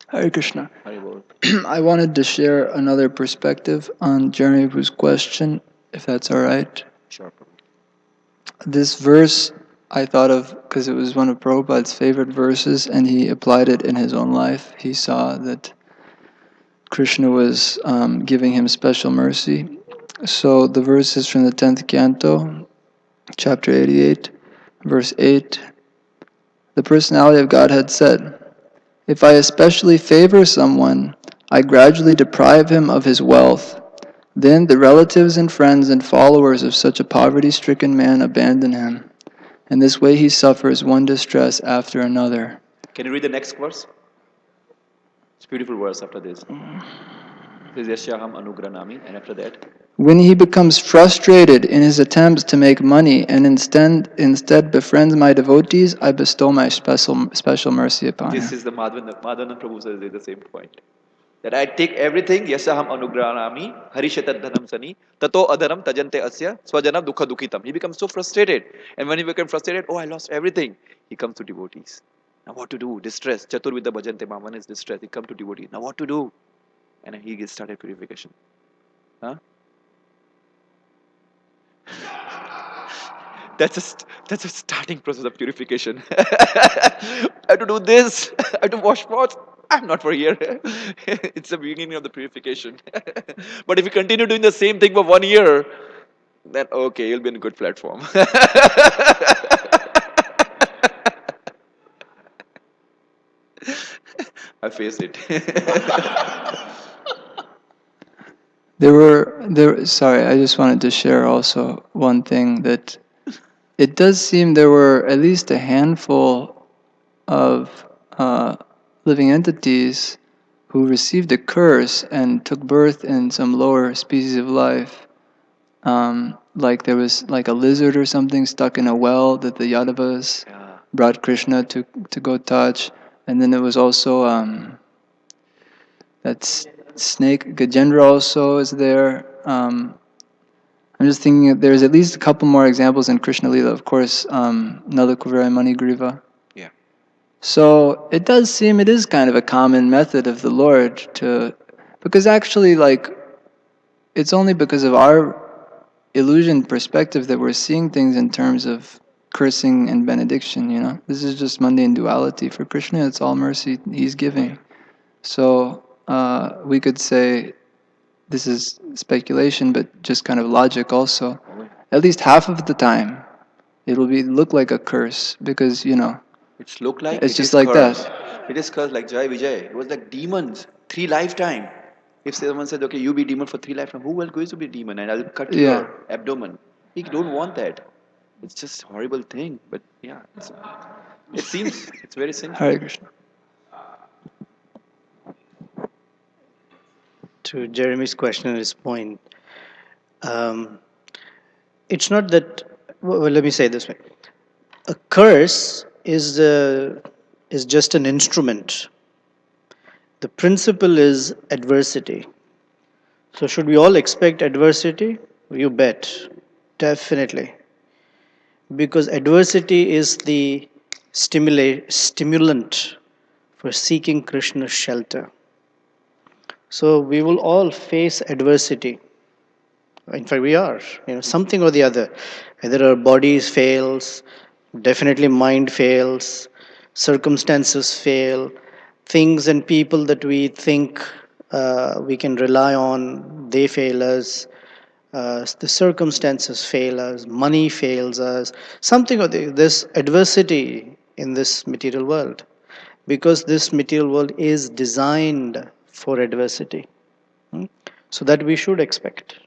Hare Krishna. Hari Bol. I wanted to share another perspective on Jeremy Prabhu's question, if that's all right. Sure, Prabhu. This verse I thought of because it was one of Prabhupada's favorite verses, and he applied it in his own life. He saw that Krishna was giving him special mercy. So the verse is from the 10th canto, chapter 88, verse 8. The personality of Godhead said, "If I especially favor someone, I gradually deprive him of his wealth. Then the relatives and friends and followers of such a poverty-stricken man abandon him. In this way he suffers one distress after another." Can you read the next verse? It's a beautiful verse after this. This is Yasyaham Anugranami, and after that, When he becomes frustrated in his attempts to make money and instead befriends my devotees, I bestow my special mercy upon this him. is the Madhvana Prabhu says the same point. That I take everything, Yasaham Anugranami, Harishatat Dhanam Sani, Tato Adharam Tajante Asya, Swajanam Dukha Dukhitam. He becomes so frustrated. And when he becomes frustrated, oh, I lost everything. He comes to devotees. Now what to do? Distress. Chaturvidha Bhajante Maman is distressed. He comes to devotees. Now what to do? And he gets started purification. Huh? That's a starting process of purification. I have to do this. I have to wash pots. I'm not for a year. It's the beginning of the purification. But if you continue doing the same thing for 1 year, then okay, you'll be in a good platform. I face it. Sorry, I just wanted to share also one thing that it does seem there were at least a handful of living entities who received a curse and took birth in some lower species of life. Like there was like a lizard or something stuck in a well that the Yadavas Yeah. brought Krishna to go touch, and then there was also that snake Gajendra also is there. I'm just thinking that there's at least a couple more examples in Krishna Lila. Of course, Nalakuvara and Manigriva. Yeah. So it does seem it is kind of a common method of the Lord to, because actually, like, it's only because of our illusion perspective that we're seeing things in terms of cursing and benediction. You know, this is just mundane duality. For Krishna, it's all mercy He's giving. So we could say this is speculation, but just kind of logic also. At least half of the time, it will look like a curse because It's look like it's it just is like cursed. that. It is cursed like Jai Vijay. It was like demons, 3 lifetime. If someone said, okay, you be demon for 3 lifetime, who else going to be demon? And I'll cut Yeah. your abdomen. We don't want that. It's just horrible thing. But yeah, it seems it's very sinful. Hare Krishna. To Jeremy's question and his point, it's not that. Well, let me say it this way: a curse is just an instrument. The principle is adversity. So, should we all expect adversity? You bet, definitely, because adversity is the stimulant for seeking Krishna's shelter. So, we will all face adversity. In fact, we are, something or the other. Either our bodies fails, definitely mind fails, circumstances fail, things and people that we think we can rely on, they fail us. The circumstances fail us, money fails us, something or this adversity in this material world, because this material world is designed for adversity. So that we should expect.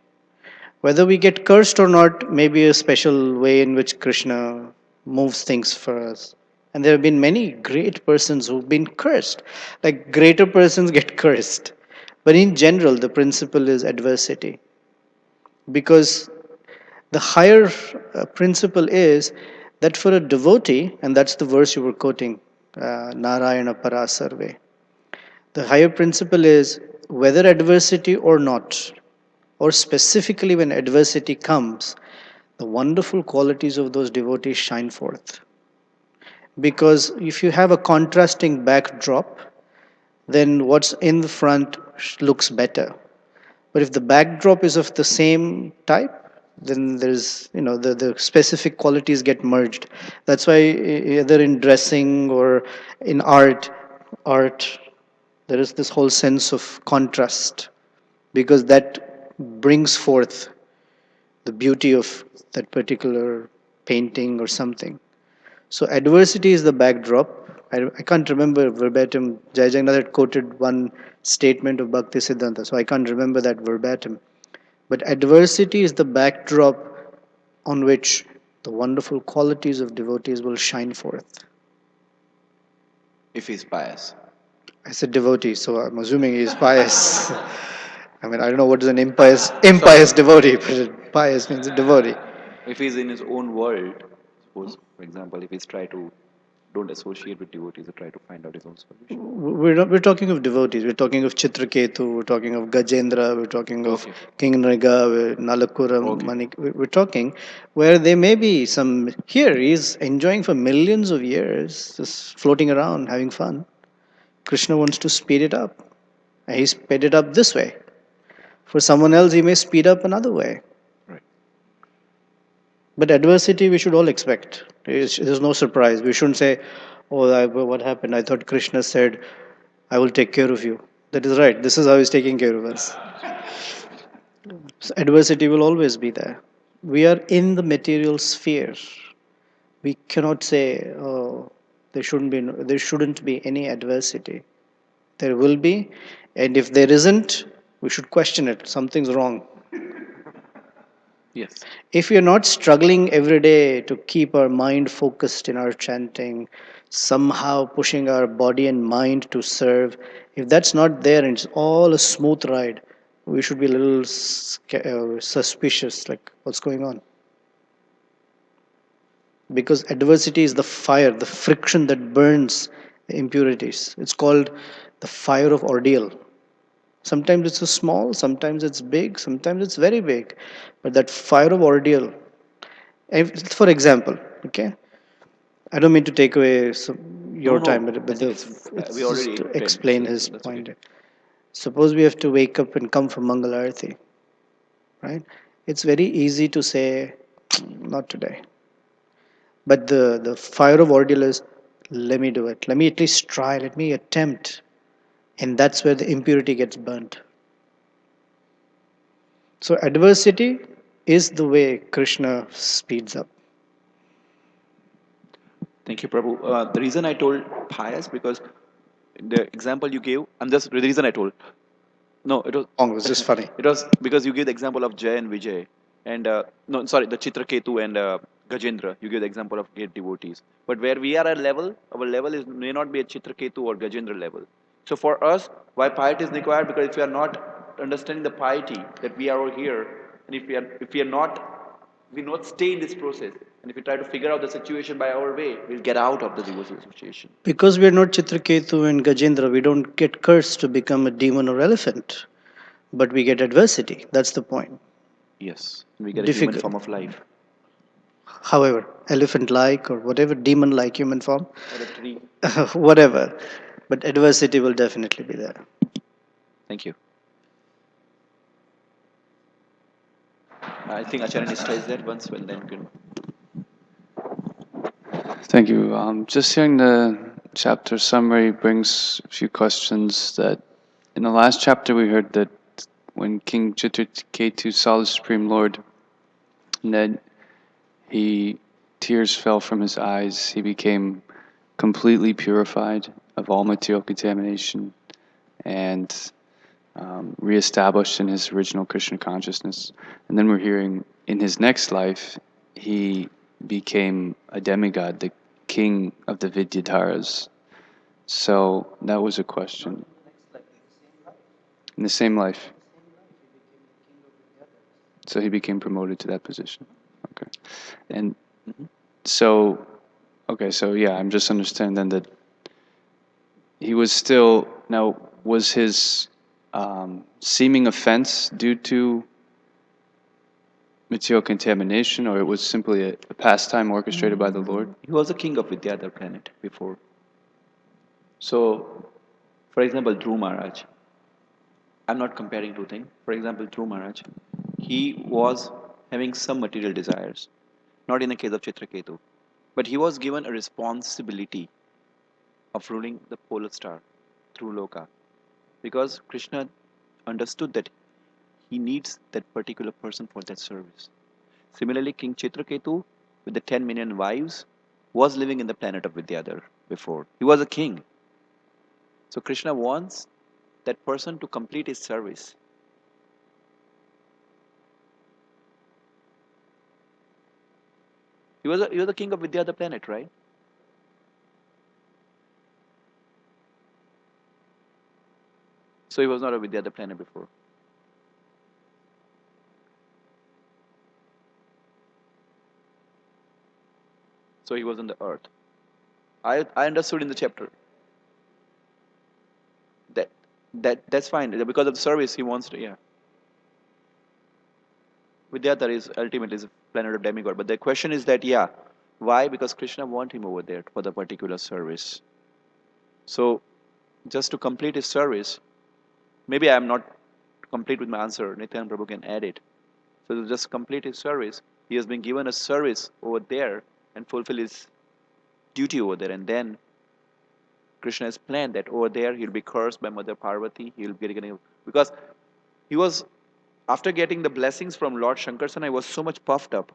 Whether we get cursed or not may be a special way in which Krishna moves things for us. And there have been many great persons who've been cursed. Like greater persons get cursed. But in general, the principle is adversity. Because the higher principle is that for a devotee, and that's the verse you were quoting, Narayana Parasarve. The higher principle is whether adversity or not, or specifically when adversity comes, the wonderful qualities of those devotees shine forth. Because if you have a contrasting backdrop, then what's in the front looks better. But if the backdrop is of the same type, then there's, the specific qualities get merged. That's why either in dressing or in art, there is this whole sense of contrast, because that brings forth the beauty of that particular painting or something. So adversity is the backdrop. I can't remember verbatim. Jai Jagannath had quoted one statement of Bhakti Siddhanta, so I can't remember that verbatim. But adversity is the backdrop on which the wonderful qualities of devotees will shine forth. If he's pious. I said devotee, so I'm assuming he's pious. I mean, I don't know what is an impious devotee, but pious means a devotee. If he's in his own world, suppose, for example, if he's don't associate with devotees or try to find out his own solution. We're talking of devotees. We're talking of Chitraketu. We're talking of Gajendra. We're talking of King Nriga, Nalakuram, Manik. We're talking where there may be some. Here he's enjoying for millions of years, just floating around, having fun. Krishna wants to speed it up. And he sped it up this way. For someone else, he may speed up another way. Right. But adversity we should all expect. There's no surprise. We shouldn't say, oh, what happened? I thought Krishna said, I will take care of you. That is right. This is how he's taking care of us. So adversity will always be there. We are in the material sphere. We cannot say, oh, there shouldn't be any adversity. There will be, and if there isn't, we should question it. Something's wrong. Yes. If we are not struggling every day to keep our mind focused in our chanting, somehow pushing our body and mind to serve, if that's not there and it's all a smooth ride, we should be a little suspicious, like what's going on? Because adversity is the fire, the friction that burns the impurities. It's called the fire of ordeal. Sometimes it's so small, sometimes it's big, sometimes it's very big. But that fire of ordeal, for example, okay, I don't mean to take away No, your time, no. but, I but think the, it's it's we just already to 10, explain so his that's okay. point. Suppose we have to wake up and come for Mangal Arati, right? It's very easy to say, not today. But the fire of ordeal is, let me do it. Let me at least try. Let me attempt. And that's where the impurity gets burnt. So adversity is the way Krishna speeds up. Thank you, Prabhu. The reason I told pious because the example you gave, the reason I told. No, it was It was just funny. it was because you gave the example of Jay and Vijay, and no, sorry, the Chitraketu and Gajendra. You gave the example of great devotees. But where we are at level, our level is may not be a Chitraketu or Gajendra level. So for us, why piety is required? Because if we are not understanding the piety that we are over here, and if we are not we not stay in this process, and if we try to figure out the situation by our way, we'll get out of the devotional situation. Because we are not Chitraketu and Gajendra, we don't get cursed to become a demon or elephant. But we get adversity. That's the point. Yes, we get a human Difficult. form of life However, elephant like or whatever, demon like human form, or a tree. whatever. But adversity will definitely be there. Thank you. I think Acharya Nishtha is there once, well then you can. Thank you. Just hearing the chapter summary brings a few questions. That in the last chapter we heard that when King Chitraketu saw the Supreme Lord, that tears fell from his eyes. He became completely purified of all material contamination and reestablished in his original Krishna consciousness. And then we're hearing in his next life, he became a demigod, the king of the Vidyadharas. So that was a question. In the same life. So he became promoted to that position. Okay. And so, okay, so yeah, I'm just understanding then that he was still, now, was his seeming offense due to material contamination, or it was simply a pastime orchestrated by the Lord? He was the king of Vidyadhar planet before. So, for example, Dhruv Maharaj. I'm not comparing two things. For example, Dhruv Maharaj, he was having some material desires. Not in the case of Chitraketu. But he was given a responsibility of ruling the polar star through Loka. Because Krishna understood that he needs that particular person for that service. Similarly, King Chitraketu, with the 10 million wives, was living in the planet of Vidyadhar before. He was a king. So Krishna wants that person to complete his service. He was the king of Vidyadhar planet, right? So he was not a Vidyadhar planet before. So he was on the earth. I understood in the chapter that that's fine because of the service he wants to. Yeah, Vidyadhar is ultimately is a planet of demigod. But the question is that why? Because Krishna want him over there for the particular service. So just to complete his service, maybe I am not complete with my answer. Nityan Prabhu can add it. So to just complete his service, he has been given a service over there and fulfill his duty over there, and then Krishna has planned that over there he'll be cursed by Mother Parvati. He'll be getting, because he was, after getting the blessings from Lord Shankarsana, he was so much puffed up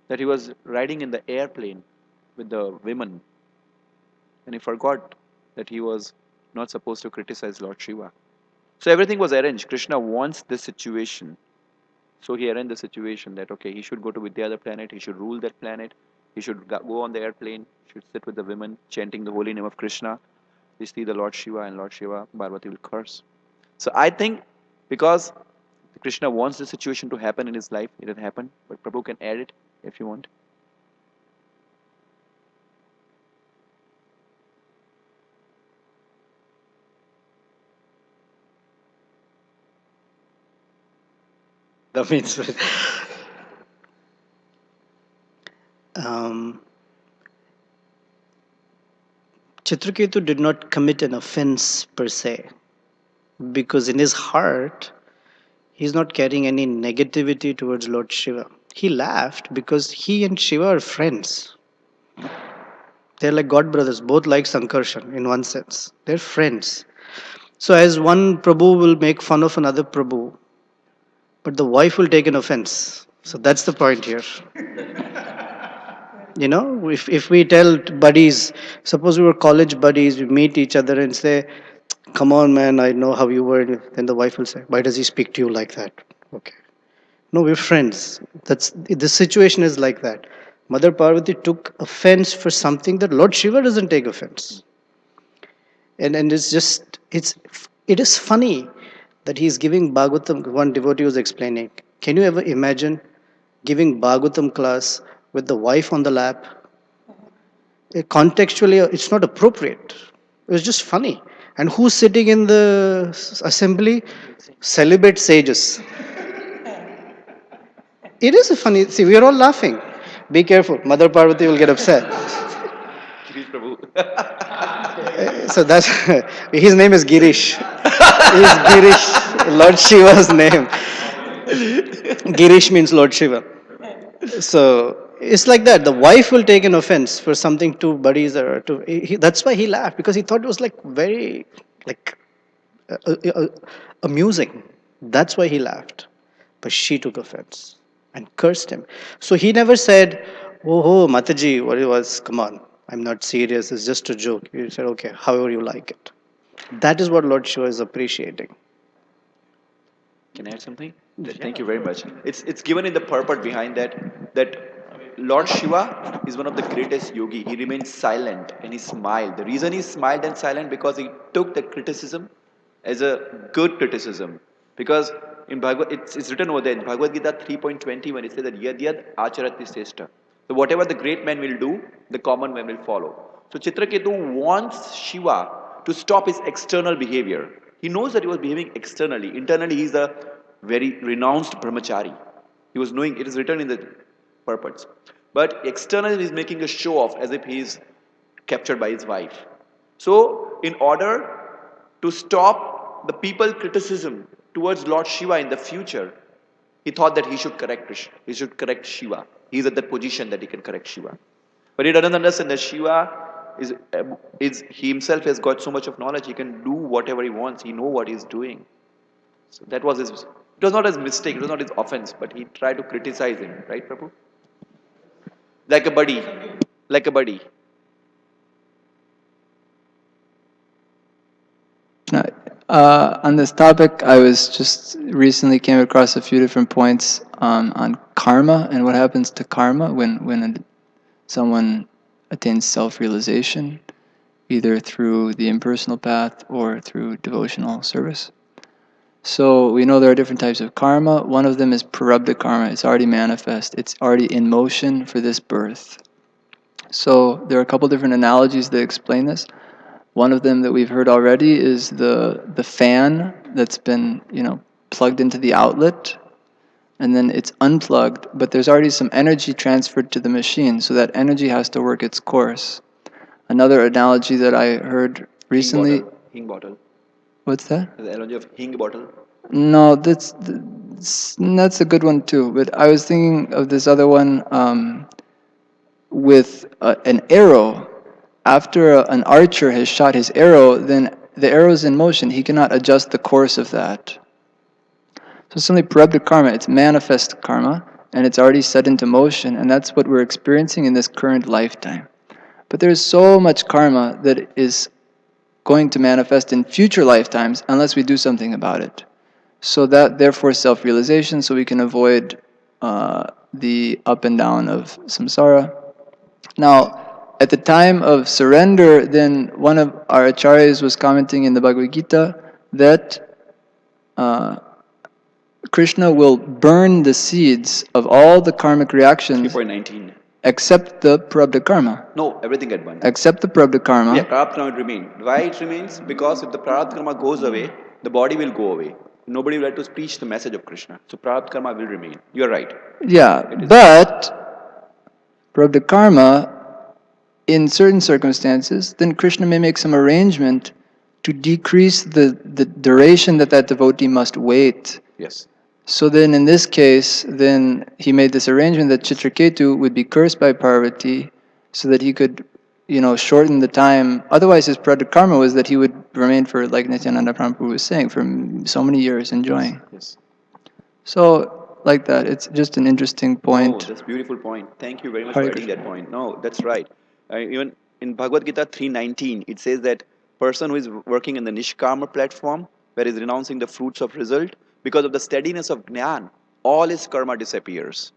that he was riding in the airplane with the women, and he forgot that he was not supposed to criticize Lord Shiva. So everything was arranged. Krishna wants this situation. So he arranged the situation that, okay, he should go to Vidyadhar planet, he should rule that planet, he should go on the airplane, should sit with the women, chanting the holy name of Krishna. We see the Lord Shiva, and Lord Shiva, Parvati will curse. So I think because Krishna wants the situation to happen in his life, it will happen. But Prabhu can add it if you want. That means Chitraketu did not commit an offense per se, because in his heart, he's not carrying any negativity towards Lord Shiva. He laughed because he and Shiva are friends. They're like god brothers, both like Sankarshan in one sense. They're friends. So as one Prabhu will make fun of another Prabhu, but the wife will take an offense. So that's the point here. You know, if we tell buddies, suppose we were college buddies, we meet each other and say, come on man, I know how you were. Then the wife will say, why does he speak to you like that? Okay. No, we're friends. The situation is like that. Mother Parvati took offense for something that Lord Shiva doesn't take offense. And it is funny that he's giving Bhagavatam. One devotee was explaining, can you ever imagine giving Bhagavatam class with the wife on the lap? Contextually, it's not appropriate. It was just funny. And who's sitting in the assembly? Celibate sages. It is a funny. See, we are all laughing. Be careful. Mother Parvati will get upset. Girish Prabhu. So that's his name is Girish. Is Girish Lord Shiva's name? Girish means Lord Shiva. So it's like that. The wife will take an offense for something two buddies are to. That's why he laughed, because he thought it was like very like amusing. That's why he laughed. But she took offense and cursed him. So he never said, oh Mataji, what it was, come on, I'm not serious, it's just a joke. He said, okay, however you like it. That is what Lord Shiva is appreciating. Can I add something? Thank you very much. It's given in the purport behind that Lord Shiva is one of the greatest yogi. He remained silent and he smiled. The reason he smiled and silent, because he took the criticism as a good criticism. Because in Bhagavad, it's written over there in Bhagavad Gita 3.20 when it says that yad yad acharati seshta. So whatever the great man will do, the common man will follow. So Chitraketu wants Shiva to stop his external behavior. He knows that he was behaving externally. Internally, he is a very renounced brahmachari. He was knowing, it is written in the purports. But externally, he is making a show off as if he is captured by his wife. So, in order to stop the people criticism towards Lord Shiva in the future, he thought that he should correct Krishna. He should correct Shiva. He is at that position that he can correct Shiva. But he doesn't understand that Shiva he himself has got so much of knowledge, he can do whatever he wants, he knows what he's doing. So that was it was not his mistake, it was not his offense, but he tried to criticize him, right Prabhu? Like a buddy. On this topic, I was just recently came across a few different points on karma and what happens to karma when someone attains self-realization, either through the impersonal path or through devotional service. So we know there are different types of karma. One of them is prarabdha karma. It's already manifest. It's already in motion for this birth. So there are a couple different analogies that explain this. One of them that we've heard already is the fan that's been, plugged into the outlet, and then it's unplugged, but there's already some energy transferred to the machine, so that energy has to work its course. Another analogy that I heard recently... Hing bottle. What's that? The analogy of hing bottle. No, that's a good one too, but I was thinking of this other one with an arrow after an archer has shot his arrow, then the arrow is in motion. He cannot adjust the course of that. So it's only prarabdha karma, it's manifest karma, and it's already set into motion, and that's what we're experiencing in this current lifetime. But there's so much karma that is going to manifest in future lifetimes unless we do something about it. So that, therefore, self-realization, so we can avoid the up and down of samsara. Now, at the time of surrender, then one of our acharyas was commenting in the Bhagavad Gita that Krishna will burn the seeds of all the karmic reactions 3.19. except the prarabdha karma. No, everything get burned. Except the prarabdha karma. Yeah, prarabdha karma will remain. Why it remains? Because if the prarabdha karma goes away, the body will go away. Nobody will have to preach the message of Krishna. So prarabdha karma will remain. You're right. Yeah, but prarabdha karma, in certain circumstances, then Krishna may make some arrangement to decrease the duration that devotee must wait. Yes. So then in this case, then he made this arrangement that Chitraketu would be cursed by Parvati so that he could, shorten the time. Otherwise his prarabdha karma was that he would remain for, like Nityananda Prabhupada was saying, for so many years enjoying. Yes. So, like that, it's just an interesting point. Oh, that's a beautiful point. Thank you very much Hare for adding Krishna. that point. No, that's right. Even in Bhagavad Gita 3.19, it says that person who is working in the Nishkama platform, where is renouncing the fruits of result, because of the steadiness of Jnana, all his karma disappears.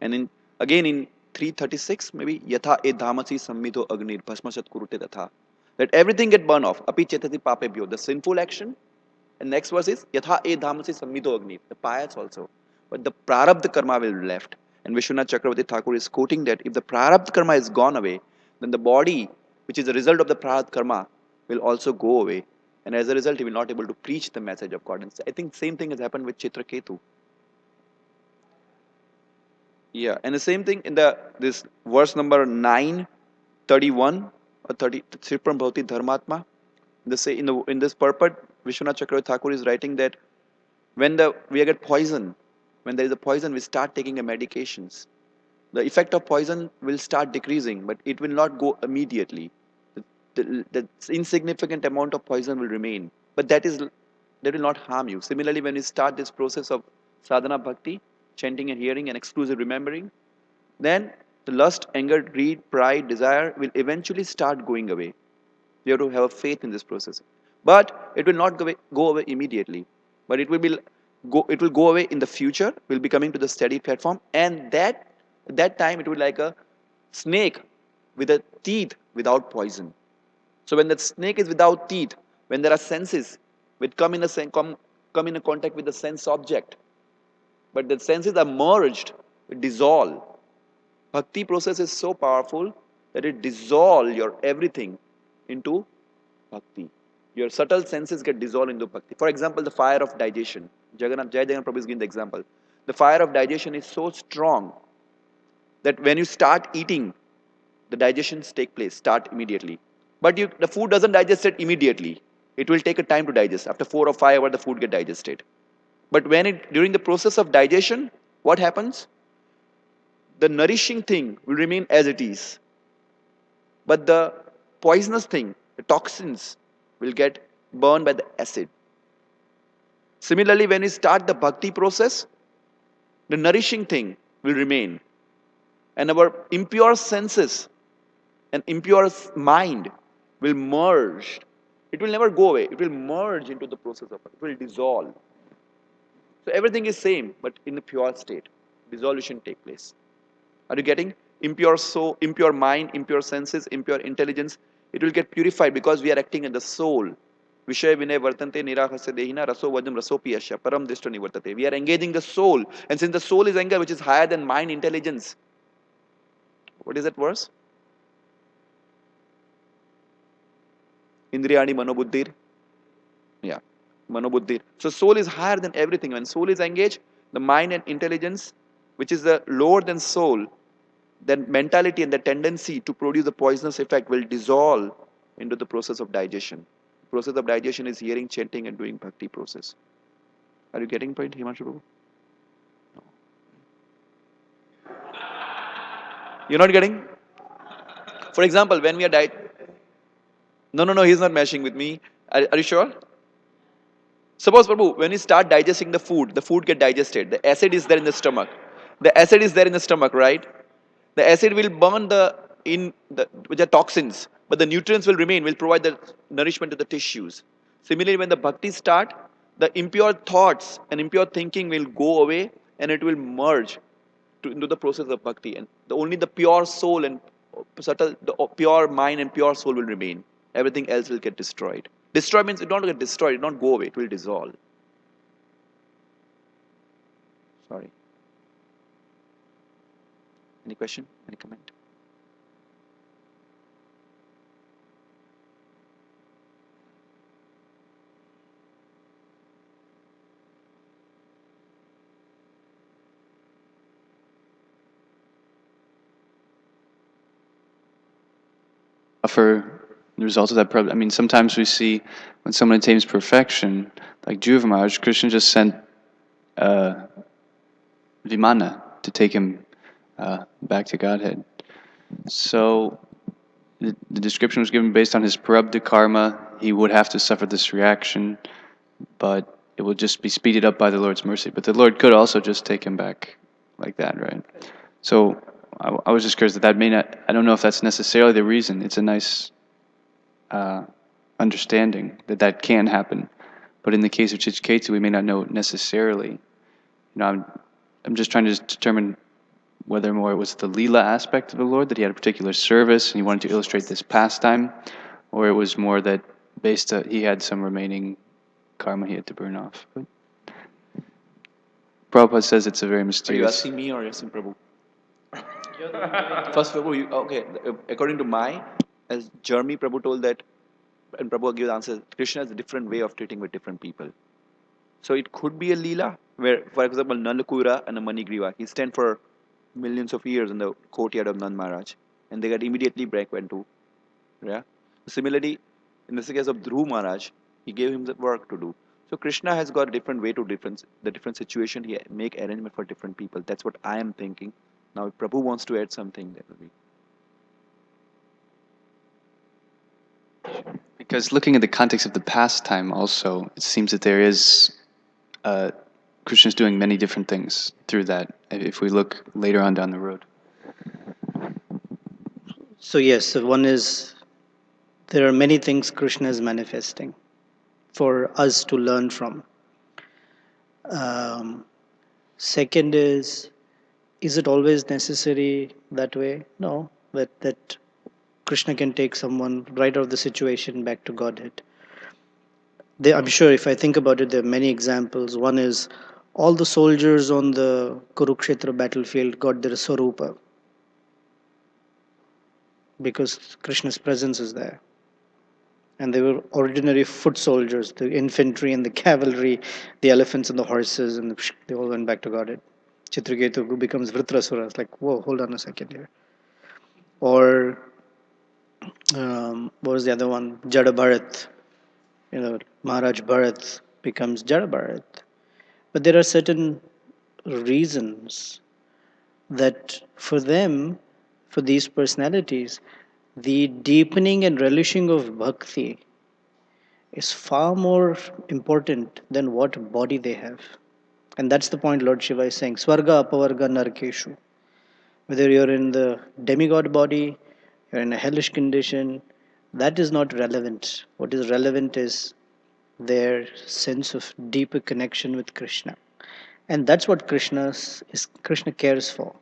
And again in 336, maybe, Yatha e dhamasi sammito agnir bhasmasat kurute tatha. That everything get burned off. Api chetati papebhyo, the sinful action. And next verse is Yatha e dhamasi sammito agnir, the pious also. But the prarabdha karma will be left. And Vishwanath Chakravarti Thakur is quoting that if the prarabdha karma is gone away, then the body, which is the result of the prarabdha karma, will also go away. And as a result, he will not be able to preach the message of God. And I think same thing has happened with Chitraketu. Yeah, and the same thing in this verse number 931 or 30, Sripram Bhavati Dharmatma. In this purport, Vishwanath Chakravarti Thakur is writing that when we get poison, when there is a poison, we start taking the medications. The effect of poison will start decreasing, but it will not go immediately. The insignificant amount of poison will remain, but that will not harm you. Similarly, when you start this process of sadhana bhakti, chanting and hearing and exclusive remembering, then the lust, anger, greed, pride, desire will eventually start going away. You have to have faith in this process. But it will not go away immediately. But it will go away in the future, will be coming to the steady platform, and that time it will be like a snake with a teeth without poison. So when the snake is without teeth, when there are senses which come in a contact with the sense object, but the senses are merged, dissolve. Bhakti process is so powerful that it dissolves your everything into bhakti. Your subtle senses get dissolved into bhakti. For example, the fire of digestion. Jai Jagannath Prabhu is giving the example. The fire of digestion is so strong that when you start eating, the digestions take place, start immediately. But the food doesn't digest it immediately. It will take a time to digest. After 4 or 5 hours, the food get digested. But during the process of digestion, what happens? The nourishing thing will remain as it is. But the poisonous thing, the toxins, will get burned by the acid. Similarly, when we start the bhakti process, the nourishing thing will remain. And our impure senses and impure mind will merge. It will never go away. It will merge into the process of it. It will dissolve. So everything is same, but in the pure state. Dissolution take place. Are you getting? Impure mind, impure senses, impure intelligence, it will get purified because we are acting in the soul. Vishaya vinay vartante nirahasya dehina raso vajam rasopi asya param drishta nivartate. We are engaging the soul. And since the soul is anger, which is higher than mind intelligence. What is that verse? Indriyani manobuddhir. Yeah, manobuddhir. So soul is higher than everything. When soul is engaged, the mind and intelligence, which is the lower than soul, then mentality and the tendency to produce the poisonous effect will dissolve into the process of digestion. The process of digestion is hearing, chanting, and doing bhakti process. Are you getting point, Himanshu Prabhu? No. You're not getting? For example, when we are no, he's not meshing with me. Are you sure? Suppose, Prabhu, when you start digesting the food get digested. The acid is there in the stomach. The acid is there in the stomach, right? The acid will burn with the toxins, but the nutrients will remain, will provide the nourishment to the tissues. Similarly, when the bhakti start, the impure thoughts and impure thinking will go away and it will merge into the process of bhakti. And only the pure soul and the pure mind and pure soul will remain. Everything else will get destroyed. Destroy means it don't get destroyed, it don't go away, it will dissolve. Sorry. Any question? Any comment? For the result of that problem. I mean, sometimes we see when someone attains perfection, like Dhruva Maharaj, Krishna just sent Vimana to take him back to Godhead. So the description was given based on his prarabdha karma. He would have to suffer this reaction, but it will just be speeded up by the Lord's mercy. But the Lord could also just take him back like that, right? So I was just curious that may not, I don't know if that's necessarily the reason. It's a nice understanding that can happen. But in the case of Chichiketu, we may not know necessarily. I'm just trying to determine whether more it was the Leela aspect of the Lord, that he had a particular service and he wanted to illustrate this pastime, or it was more that he had some remaining karma he had to burn off. But Prabhupada says it's a very mysterious... Are you asking me or are you asking Prabhu? First, Prabhu, okay, according to as Jeremy, Prabhu told that, and Prabhu gives answer, Krishna has a different way of treating with different people. So it could be a Leela, where, for example, Nandakura and Manigriva, he stand for millions of years in the courtyard of Nand Maharaj, and they got immediately back went to, yeah. Similarly, in the case of Dhruv Maharaj, he gave him the work to do. So Krishna has got a different way to the different situation. He make arrangement for different people. That's what I am thinking. Now, if Prabhu wants to add something, that will be. Because looking at the context of the pastime also, it seems that there is Krishna's doing many different things through that, if we look later on down the road. So yes, so one is, there are many things Krishna is manifesting for us to learn from. Second is it always necessary that way? No, that Krishna can take someone right out of the situation back to Godhead. I'm sure if I think about it, there are many examples. One is all the soldiers on the Kurukshetra battlefield got their Swarupa because Krishna's presence is there. And they were ordinary foot soldiers, the infantry and the cavalry, the elephants and the horses, and they all went back to Godhead. Chitraketu, who becomes Vritrasura. It's like, whoa, hold on a second here. Or, what was the other one? Jada Bharat. Maharaj Bharat becomes Jada Bharat. But there are certain reasons that for them, for these personalities, the deepening and relishing of bhakti is far more important than what body they have. And that's the point Lord Shiva is saying. Swarga apavarga narkeshu. Whether you're in the demigod body, you're in a hellish condition, that is not relevant. What is relevant is their sense of deeper connection with Krishna. And that's what Krishna cares for.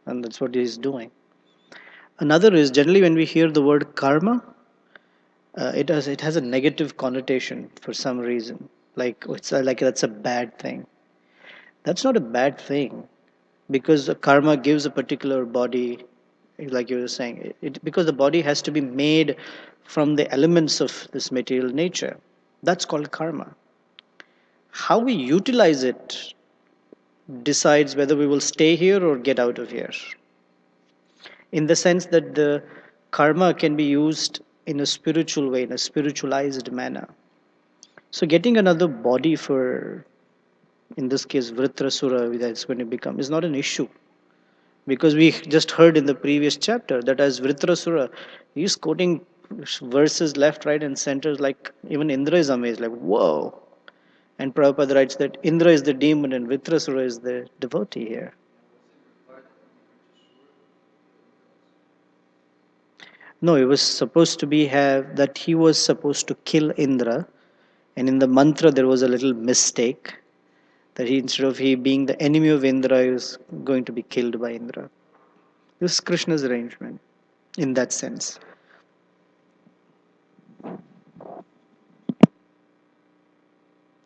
And that's what he is doing. Another is, generally when we hear the word karma, it has a negative connotation for some reason. Like it's like that's a bad thing. That's not a bad thing, because the karma gives a particular body, like you were saying, because the body has to be made from the elements of this material nature. That's called karma. How we utilize it decides whether we will stay here or get out of here. In the sense that the karma can be used in a spiritual way, in a spiritualized manner. So getting another body for, in this case, Vritrasura, that's going to become, is not an issue. Because we just heard in the previous chapter that as Vritrasura, he's quoting verses left, right, and center. Like even Indra is amazed, like whoa. And Prabhupada writes that Indra is the demon and Vritrasura is the devotee here. No, it was supposed to be have that he was supposed to kill Indra, and in the mantra there was a little mistake that he instead of he being the enemy of Indra, he was going to be killed by Indra. This is Krishna's arrangement in that sense.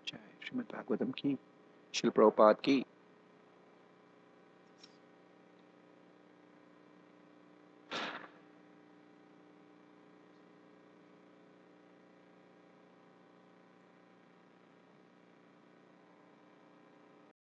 Jai Srimad Bhagavatam ki. Srila Prabhupada ki.